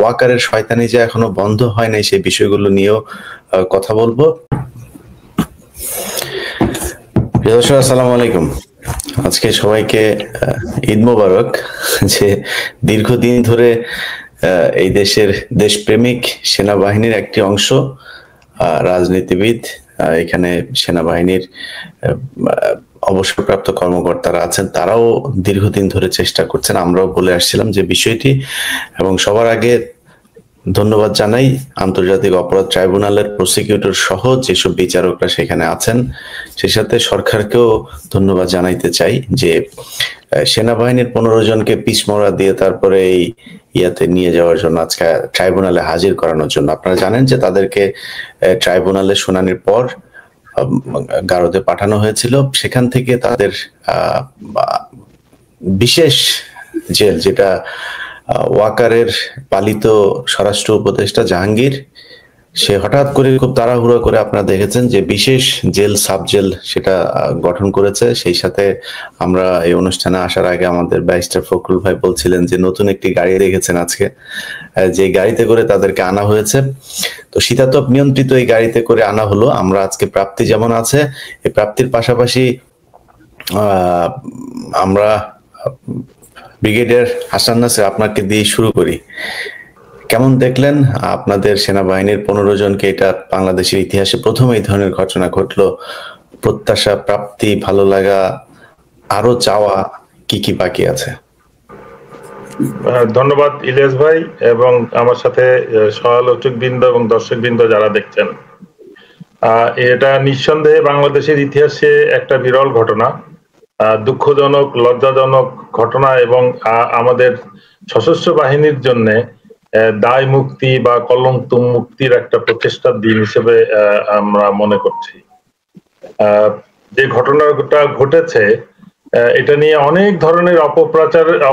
ওয়াকারের শয়তানি যে এখনো বন্ধ হয় নাই সেই বিষয়গুলো নিয়েও কথা বলবো। প্রিয় দর্শক, আসসালামু আলাইকুম। আজকে সবাইকে ঈদ মোবারক। যে দীর্ঘদিন ধরে এই দেশের দেশপ্রেমিক সেনাবাহিনীর একটি অংশ, রাজনীতিবিদ, এখানে সেনাবাহিনীর অবসরপ্রাপ্ত কর্মকর্তারা আছেন, তারাও দীর্ঘদিন ধরে চেষ্টা করছেন। আমরাও বলে আসছিলাম যে বিষয়টি, এবং সবার আগে ধন্যবাদ জানাই আন্তর্জাতিক অপরাধ ট্রাইব্যুনালের প্রসিকিউটর সহ যেসব বিচারকরা সেখানে আছেন, সেই সাথে সরকারকেও ধন্যবাদ জানাইতে চাই যে সেনাবাহিনীর 15 জনকে পিছমরা দিয়ে তারপরে এই ইয়াতে নিয়ে যাওয়ার জন্য, আজকে ট্রাইব্যুনালে হাজির করানোর জন্য। আপনারা জানেন যে তাদেরকে ট্রাইব্যুনালে শুনানির পর গারদে পাঠানো হয়েছিল। সেখান থেকে তাদের বিশেষ জেল, যেটা ওয়াকারের পালিত স্বরাষ্ট্র উপদেষ্টা জাহাঙ্গীর, সে হঠাৎ করে খুব তাড়াহুড়ো করে আপনারা দেখেছেন যে বিশেষ জেল, সাব জেল সেটা গঠন করেছে। সেই সাথে আমরা এই অনুষ্ঠানে আসার আগে আমাদের ব্যারিস্টার ফখরুল ভাই বলছিলেন যে নতুন একটি গাড়ি দেখেছেন আজকে, যে গাড়িতে করে তাদেরকে আনা হয়েছে। তো শীতাতপ নিয়ন্ত্রিত এই গাড়িতে করে আনা হলো। আমরা আজকে প্রাপ্তি যেমন আছে, এই প্রাপ্তির পাশাপাশি আমরা ব্রিগেডিয়ার হাসান নাসির, আপনাকে দিয়ে শুরু করি। কেমন দেখলেন আপনাদের সেনাবাহিনীর 15 জনকে? এটা বাংলাদেশের ইতিহাসে প্রথম এই ধরনের ঘটনা ঘটলো। প্রত্যাশা, প্রাপ্তি, ভালো লাগা, আরো চাওয়া কি কি বাকি আছে? ধন্যবাদ ইলিয়াস ভাই, এবং আমার সাথে সহালোচক বৃন্দ এবং দর্শক বৃন্দ যারা দেখছেন। এটা নিঃসন্দেহে বাংলাদেশের ইতিহাসে একটা বিরল ঘটনা, দুঃখজনক, লজ্জাজনক ঘটনা, এবং আমাদের সশস্ত্র বাহিনীর জন্য দায় মুক্তি বা কলঙ্ক মুক্তির একটা প্রচেষ্টার দিন হিসেবে আমরা মনে করছি। যে ঘটনাটা ঘটেছে, এটা নিয়ে অনেক ধরনের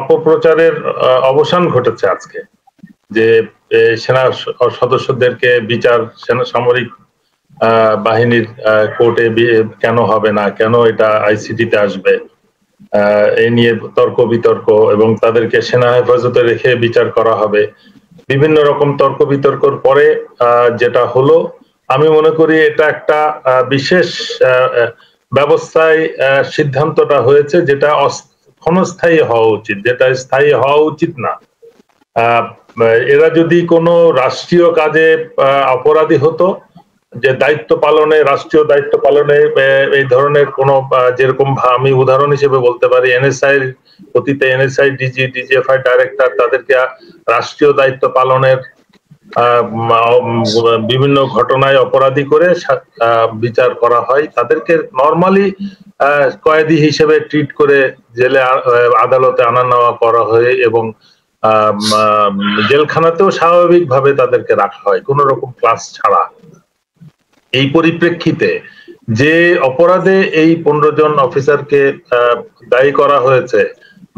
অপপ্রচারের অবসান ঘটেছে আজকে। যে সেনা সদস্যদেরকে বিচার সেনা সামরিক বাহিনীর কোর্টে কেন হবে না, কেন এটা আইসিটিতে আসবে, এই নিয়ে তর্ক বিতর্ক, এবং তাদেরকে সেনা হেফাজতে রেখে বিচার করা হবে, বিভিন্ন রকম তর্ক বিতর্কর পরে যেটা হলো, আমি মনে করি এটা একটা বিশেষ ব্যবস্থায় সিদ্ধান্তটা হয়েছে, যেটা ক্ষণস্থায়ী হওয়া উচিত, যেটা স্থায়ী হওয়া উচিত না। এরা যদি কোনো রাষ্ট্রীয় কাজে অপরাধী হতো, যে দায়িত্ব পালনে, রাষ্ট্রীয় দায়িত্ব পালনে এই ধরনের কোন, যেরকম আমি উদাহরণ হিসেবে বলতে পারি, এনএসআই অতীতে এনএসআই ডিজি, ডিজিএফআই ডাইরেক্টর, তাদেরকে রাষ্ট্রীয় দায়িত্ব পালনের বিভিন্ন ঘটনায় অপরাধী করে বিচার করা হয়। তাদেরকে নর্মালি কয়েদি হিসেবে ট্রিট করে জেলে, আদালতে আনা নেওয়া করা হয়, এবং জেলখানাতেও স্বাভাবিকভাবে তাদেরকে রাখা হয় কোন রকম ক্লাস ছাড়া। এই পরিপ্রেক্ষিতে যে অপরাধে এই 15 জন অফিসারকে দায়ী করা হয়েছে,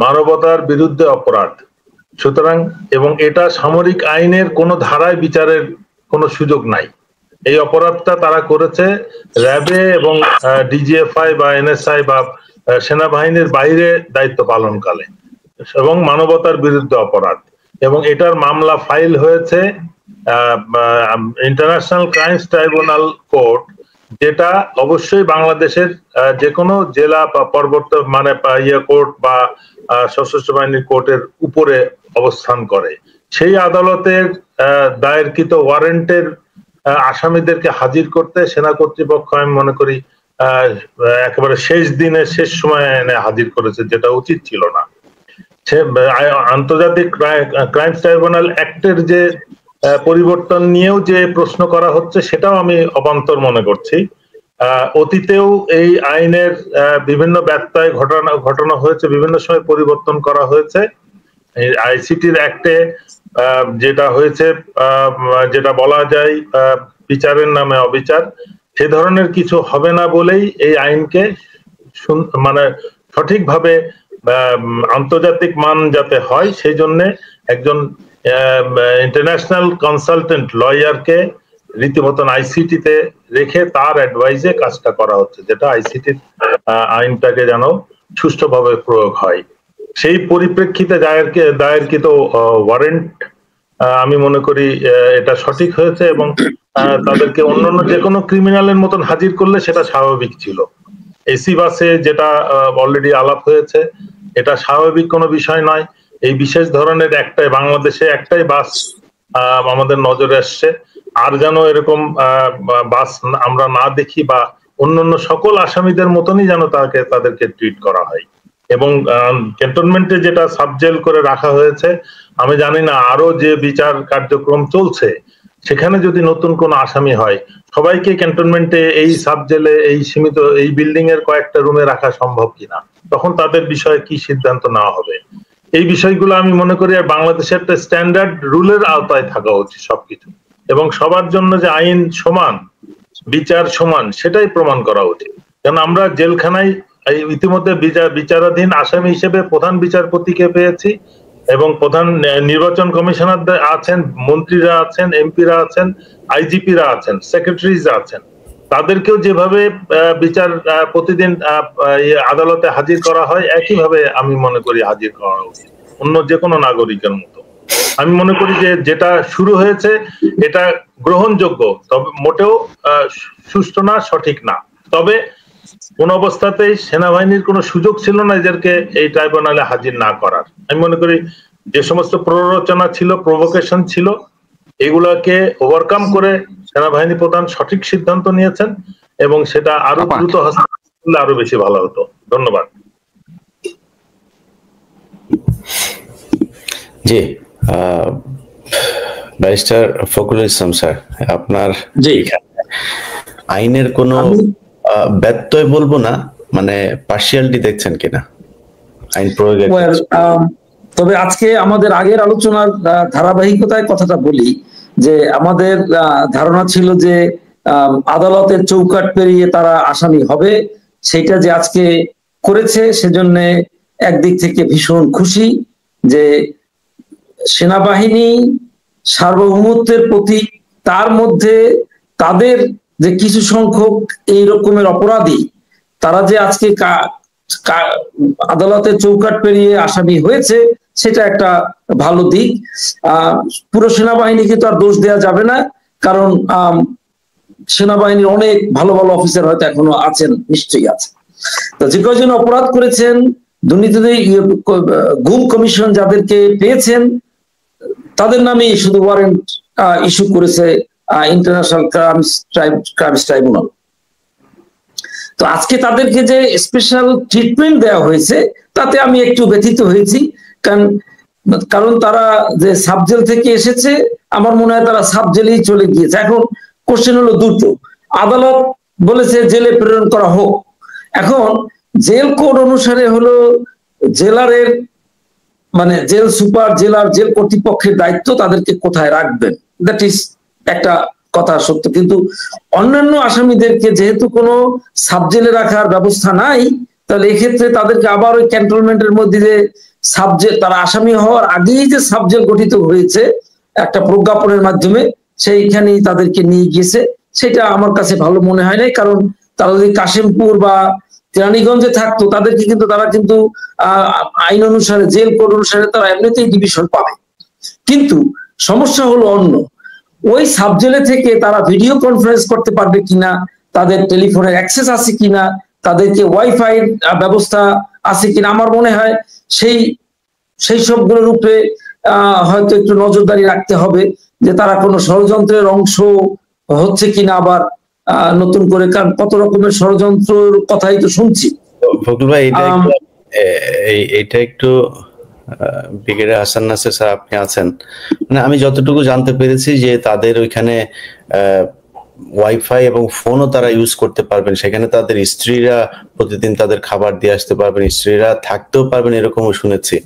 মানবতার বিরুদ্ধে অপরাধ, সুতরাং, এবং এটা সামরিক আইনের কোনো ধারায় বিচারের কোনো সুযোগ নাই। এই অপরাধটা তারা করেছে র্যাবে এবং ডিজিএফআই বা এনএসআই বা সেনাবাহিনীর বাইরে দায়িত্ব পালনকালে, এবং মানবতার বিরুদ্ধে অপরাধ, এবং এটার মামলা ফাইল হয়েছে ইন্টারন্যাশনাল ক্রাইমস ট্রাইব্যুনাল কোর্ট, যেটা অবশ্যই বাংলাদেশের যে কোনো জেলা বা পর্বত মানে কোর্ট বা সশস্ত্র বাহিনীর কোর্টের উপরে অবস্থান করে। সেই আদালতের দায়েরকৃত ওয়ারেন্টের আসামিদেরকে হাজির করতে সেনা কর্তৃপক্ষ, আমি মনে করি, একেবারে শেষ দিনে, শেষ সময়ে এনে হাজির করেছে, যেটা উচিত ছিল না। সে আন্তর্জাতিক ক্রাইমস ট্রাইব্যুনাল অ্যাক্টের যে পরিবর্তন নিয়েও যে প্রশ্ন করা হচ্ছে, সেটাও আমি অবান্তর মনে করছি। অতীতেও এই আইনের বিভিন্ন ব্যত্যয় ঘটনা হয়েছে, বিভিন্ন সময় পরিবর্তন করা হয়েছে। আইসিটির অ্যাক্টে যেটা হয়েছে, যেটা বলা যায় বিচারের নামে অবিচার, সে ধরনের কিছু হবে না বলেই এই আইনকে মানে সঠিকভাবে আন্তর্জাতিক মান যাতে হয়, সেই জন্য একজন ইন্টারন্যাশনাল কনসালটেন্ট লয়ারকে রীতিমতন আইসিটিতে রেখে তার অ্যাডভাইসে কাজটা করা হচ্ছে, যেটা আইসিটির আইনটাকে যেন সুষ্ঠুভাবে প্রয়োগ হয়। সেই পরিপ্রেক্ষিতে দায়েরকৃত ওয়ারেন্ট আমি মনে করি এটা সঠিক হয়েছে এবং তাদেরকে অন্যান্য যে কোনো ক্রিমিনালের মতন হাজির করলে সেটা স্বাভাবিক ছিল। এসি বাসে যেটা অলরেডি আলাপ হয়েছে এটা স্বাভাবিক কোনো বিষয় নয়। এই বিশেষ ধরনের বাংলাদেশে একটাই বাস আমাদের নজরে আসছে, আর যেন এরকম বাস আমরা না দেখি বা অন্যান্য সকল আসামিদের মতনই যেন তাদেরকে ট্রিট করা হয়। এবং ক্যান্টনমেন্টে যেটা সাবজেল করে রাখা হয়েছে, আমি জানি না আরো যে বিচার কার্যক্রম চলছে সেখানে যদি নতুন কোন আসামি হয়, সবাইকে ক্যান্টনমেন্টে এই সাবজেলে এই সীমিত এই বিল্ডিং এর কয়েকটা রুমে রাখা সম্ভব কিনা, তখন তাদের বিষয়ে কি সিদ্ধান্ত নেওয়া হবে, এই বিষয়গুলো আমি মনে করি বাংলাদেশের একটা স্ট্যান্ডার্ড রুলের আওতায় থাকা উচিত সবকিছু, এবং সবার জন্য যে আইন সমান, বিচার সমান, সেটাই প্রমাণ করা উচিত। কারণ আমরা জেলখানায় ইতিমধ্যে বিচারাধীন আসামি হিসেবে প্রধান বিচারপতিকে পেয়েছি, এবং প্রধান নির্বাচন কমিশনার আছেন, মন্ত্রীরা আছেন, এমপিরা আছেন, আইজিপিরা আছেন, সেক্রেটারিজ আছেন, তাদেরকেও যেভাবে বিচার প্রতিদিন আদালতে হাজির করা হয় একইভাবে আমি মনে করি হাজির করা উচিত অন্য যে কোনো নাগরিকের মতো। আমি মনে করি যে যেটা শুরু হয়েছে এটা গ্রহণযোগ্য, তবে মোটেও সুষ্ঠু না, সঠিক না। তবে কোন অবস্থাতেই সেনাবাহিনীর কোনো সুযোগ ছিল না এদেরকে এই ট্রাইব্যুনালে হাজির না করার। আমি মনে করি যে সমস্ত প্ররোচনা ছিল, প্রভোকেশন ছিল, এগুলাকে ওভারকাম করে সেনাবাহিনী প্রধান সঠিক সিদ্ধান্ত নিয়েছেন, এবং সেটা আরো দ্রুত হস্তান্তর করলে আরো বেশি ভালো হতো। ধন্যবাদ। জি, ব্যারিস্টার ফখরুল ইসলাম স্যার, আপনার আইনের কোনো ব্যত্যয় বলবো না, মানে পার্সিয়ালিটি দেখছেন কিনা আইন প্রয়োগের? তবে আজকে আমাদের আগের আলোচনার ধারাবাহিকতায় কথাটা বলি যে আমাদের ধারণা ছিল যে আদালতের চৌকাঠ পেরিয়ে তারা আসামি হবে, সেটা যে আজকে করেছে সেজন্য একদিক থেকে ভীষণ খুশি যে সেনাবাহিনী সার্বভৌমত্বের প্রতীক, তার মধ্যে তাদের যে কিছু সংখ্যক এই রকমের অপরাধী তারা যে আজকে আদালতের চৌকাঠ পেরিয়ে আসামি হয়েছে, সেটা একটা ভালো দিক। পুরো সেনাবাহিনীকে তো আর দোষ দেওয়া যাবে না, কারণ সেনাবাহিনীর অনেক ভালো ভালো অফিসার হয়তো এখনো আছেন, নিশ্চয়ই আছে। তো যে কয়জন অপরাধ করেছেন, দুর্নীতিতে গুম কমিশন যাদেরকে পেয়েছেন তাদের নামে শুধু ওয়ারেন্ট ইস্যু করেছে ইন্টারন্যাশনাল ক্রাইমস ট্রাইব্যুনাল। তো আজকে তাদেরকে যে স্পেশাল ট্রিটমেন্ট দেওয়া হয়েছে তাতে আমি একটু ব্যথিত হয়েছি, কারণ তারা যে সাবজেল থেকে এসেছে আমার মনে হয় তারা সাবজেলেই চলে গিয়েছে। এখন কোশ্চেন হলো দুটো, আদালত বলেছে জেলে প্রেরণ করা হোক, এখন জেল কোড অনুসারে হলো জেলারের মানে জেল সুপার, জেলার জেল কর্তৃপক্ষের দায়িত্ব তাদেরকে কোথায় রাখবেন, দ্যাট ইজ একটা কথা সত্য। কিন্তু অন্যান্য আসামিদেরকে যেহেতু কোনো সাবজেলে রাখার ব্যবস্থা নাই, তাহলে এক্ষেত্রে তাদেরকে আবার ওই ক্যান্টনমেন্টের মধ্যে যে সাবজেল, তারা আসামি হওয়ার আগেই যে সাবজেল গঠিত হয়েছে একটা প্রজ্ঞাপনের মাধ্যমে, সেইখানেই তাদেরকে নিয়ে গিয়েছে। সেটা আমার কাছে ভালো মনে হয় নাই, কারণ তারা যদি কাশিমপুর বা কেরানীগঞ্জে থাকতো তাদেরকে কিন্তু তারা কিন্তু আইন অনুসারে জেল কোড অনুসারে তারা এমনিতেই ডিভিশন পাবে। কিন্তু সমস্যা হলো অন্য, ওই সাবজেলে থেকে তারা ভিডিও কনফারেন্স করতে পারবে কিনা, তাদের টেলিফোনের অ্যাক্সেস আছে কিনা, তাদেরকে ওয়াইফাই ব্যবস্থা আছে কিনা, আমার মনে হয় সেই সবগুলোর উপরে হয়তো একটু নজরদারি রাখতে হবে যে তারা কোনো ষড়যন্ত্রের অংশ হচ্ছে কিনা, আবার নতুন করে, কারণ কত রকমের ষড়যন্ত্রের কথাই তো শুনছি। ফখরুল ভাই, এইটা একটু ব্রিগেডিয়ার হাসান নাসির স্যার আপনি আছেন, মানে আমি যতটুকু জানতে পেরেছি যে তাদের ওইখানে ওয়াইফাই এবং ফোনও তারা ইউজ করতে পারবেন, সেখানে তাদের স্ত্রীরা প্রতিদিন তাদের খাবার দিয়ে আসতে পারবেন, স্ত্রীরা থাকতেও পারবেন, এরকমও শুনেছি।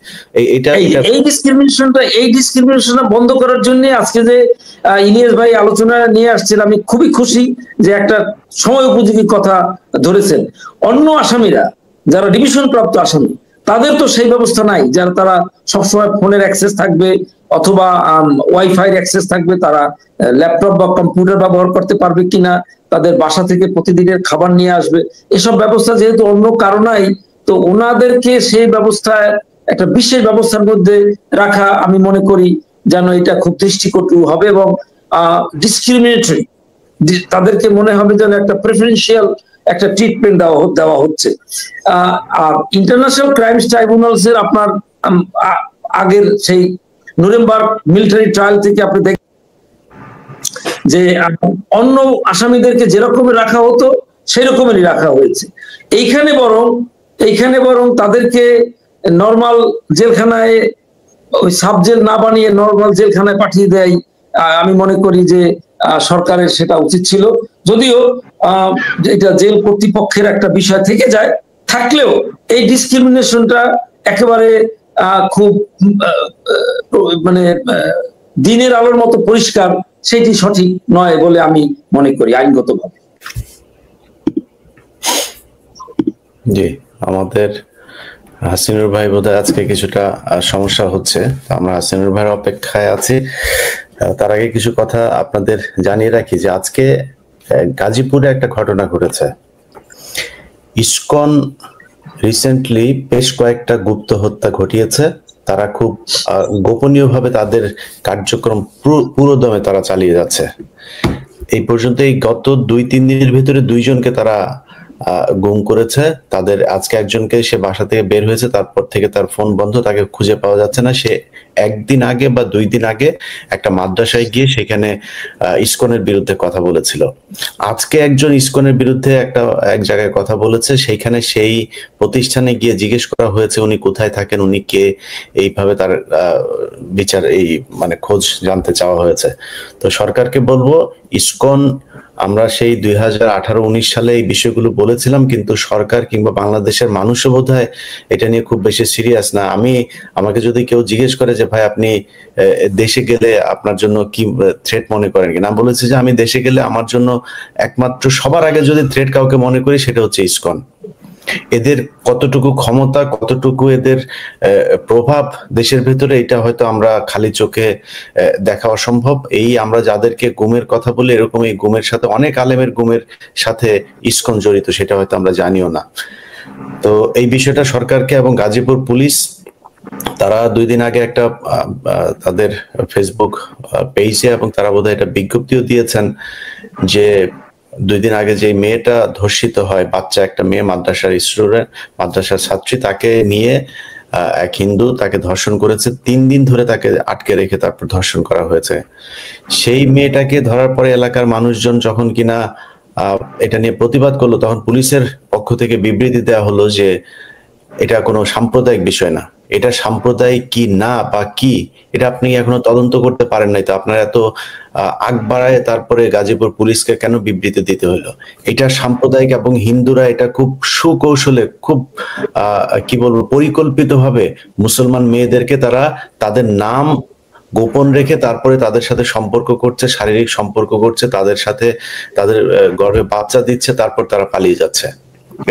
এই ডিসক্রিমিনেশনটা বন্ধ করার জন্য আজকে যে ইলিয়াস ভাই আলোচনা নিয়ে আসছেন, আমি খুবই খুশি যে একটা সময় উপযোগী কথা ধরেছেন। অন্য আসামিরা যারা ডিভিশন প্রাপ্ত আসামি তাদের তো সেই ব্যবস্থা নাই, যারা তারা সবসময় ফোনের অ্যাক্সেস থাকবে অথবা ওয়াইফাই অ্যাক্সেস থাকবে, তারা ল্যাপটপ বা কম্পিউটার ব্যবহার করতে পারবে কিনা, তাদের বাসা থেকে প্রতিদিনের খাবার নিয়ে আসবে, এসব ব্যবস্থা যেহেতু অন্য কারো নাই, তো ওনাদেরকে সেই ব্যবস্থায় একটা বিশেষ ব্যবস্থার মধ্যে রাখা আমি মনে করি যেন এটা খুব দৃষ্টিকটু হবে এবং ডিসক্রিমিনেটরি, তাদেরকে মনে হবে যেন একটা প্রেফারেন্সিয়াল একটা ট্রিটমেন্ট দেওয়া হচ্ছে। আর ইন্টারন্যাশনাল ক্রাইমস ট্রাইব্যুনালস এর আপনার আগের সেই নুরেমবার্গ মিলিটারি ট্রায়াল থেকে আপনি দেখেন যে অন্য আসামিদেরকে যেরকমের রাখা হতো সেই রকমেরই রাখা হয়েছে। এইখানে বরং তাদেরকে নর্মাল জেলখানায়, ওই সাব জেল না বানিয়ে নর্মাল জেলখানায় পাঠিয়ে দেয়। আমি মনে করি যে সরকারের সেটা উচিত ছিল, যদিও এটা জেল কর্তৃপক্ষের একটা বিষয় থেকে যায়, থাকলেও এই ডিসক্রিমিনেশনটা একেবারে খুব মানে দিনের আলোর মতো পরিষ্কার, সেটি সঠিক নয় বলে আমি মনে করি আইনগতভাবে। জি, আমাদের হাসিনুর ভাই বোধহয় আজকে কিছুটা সমস্যা হচ্ছে, আমরা হাসিনুর ভাইয়ের অপেক্ষায় আছি। তার আগে কিছু কথা আপনাদের জানিয়ে রাখি যে আজকে গাজীপুরে একটা ঘটনা ঘটেছে। ইসকন রিসেন্টলি বেশ কয়েকটা গুপ্ত হত্যা ঘটিয়েছে। তারা খুব গোপনীয়ভাবে তাদের কার্যক্রম পুরোদমে তারা চালিয়ে যাচ্ছে। এই পর্যন্ত এই গত 2-3 দিনের ভিতরে 2 জনকে তারা গুম করেছে। তাদের আজকে একজনকে, সে বাসা থেকে বের হয়েছে, তারপর থেকে তার ফোন বন্ধ, তাকে খুঁজে পাওয়া যাচ্ছে না। সে 1 দিন আগে বা 2 দিন আগে একটা মাদ্রাসায় গিয়ে সেখানে ইসকনের বিরুদ্ধে কথা বলেছিল। আজকে একজন ইসকনের বিরুদ্ধে এক জায়গায় কথা বলেছে, সেইখানে সেই প্রতিষ্ঠানে গিয়ে জিজ্ঞেস করা হয়েছে উনি কোথায় থাকেন, উনি কে, এইভাবে তার বিচার মানে খোঁজ জানতে চাওয়া হয়েছে। তো সরকারকে বলবো, ইসকন আমরা সেই 2018-19 সালে এই বিষয়গুলো বলেছিলাম, কিন্তু সরকার কিংবা বাংলাদেশের মানুষও বোধহয় এটা নিয়ে খুব বেশি সিরিয়াস না। আমাকে যদি কেউ জিজ্ঞেস করে যে ভাই আপনি দেশে গেলে আপনার জন্য কি থ্রেট মনে করেন কিনা, আমি বলেছি যে আমি দেশে গেলে আমার জন্য একমাত্র সবার আগে যদি থ্রেট কাউকে মনে করি সেটা হচ্ছে ইসকন। এদের কতটুকু ক্ষমতা, কতটুকু এদের প্রভাব দেশের ভেতরে, এটা হয়তো আমরা খালি চোখে দেখা অসম্ভব। আমরা যাদেরকে গুমের কথা বলি, এরকম এই গুমের সাথে অনেক আলেমের গুমের সাথে ইসকন জড়িত, সেটা হয়তো আমরা জানিও না। তো এই বিষয়টা সরকারকে এবং গাজীপুর পুলিশ, তারা 2 দিন আগে একটা তাদের ফেসবুক পেজে এবং তারা বোধহয় একটা বিজ্ঞপ্তিও দিয়েছেন যে 2 দিন আগে যে মেয়েটা ধর্ষিত হয়, বাচ্চা একটা মেয়ে, মাদ্রাসার স্টুডেন্ট, মাদ্রাসার ছাত্রী, তাকে নিয়ে এক হিন্দু তাকে ধর্ষণ করেছে। 3 দিন ধরে তাকে আটকে রেখে তারপর ধর্ষণ করা হয়েছে। সেই মেয়েটাকে ধরার পরে এলাকার মানুষজন যখন কিনা এটা নিয়ে প্রতিবাদ করলো, তখন পুলিশের পক্ষ থেকে বিবৃতি দেওয়া হলো যে এটা কোনো সাম্প্রদায়িক বিষয় না। এটা সাম্প্রদায়িক কি না বা কি, এটা আপনি এখনো তদন্ত করতে পারেন নাই, তো আপনার এত আগ বাড়ায় তারপরে গাজীপুর পুলিশকে কেন বিবৃতি দিতে হলো? এটা সাম্প্রদায়িক এবং হিন্দুরা এটা খুব সুকৌশলে, খুব কি বলবো, পরিকল্পিতভাবে মুসলমান মেয়েদেরকে তারা তাদের নাম গোপন রেখে তারপরে তাদের সাথে সম্পর্ক করছে, শারীরিক সম্পর্ক করছে, তাদের সাথে তাদের গর্ভে বাচ্চা দিচ্ছে, তারপর তারা পালিয়ে যাচ্ছে।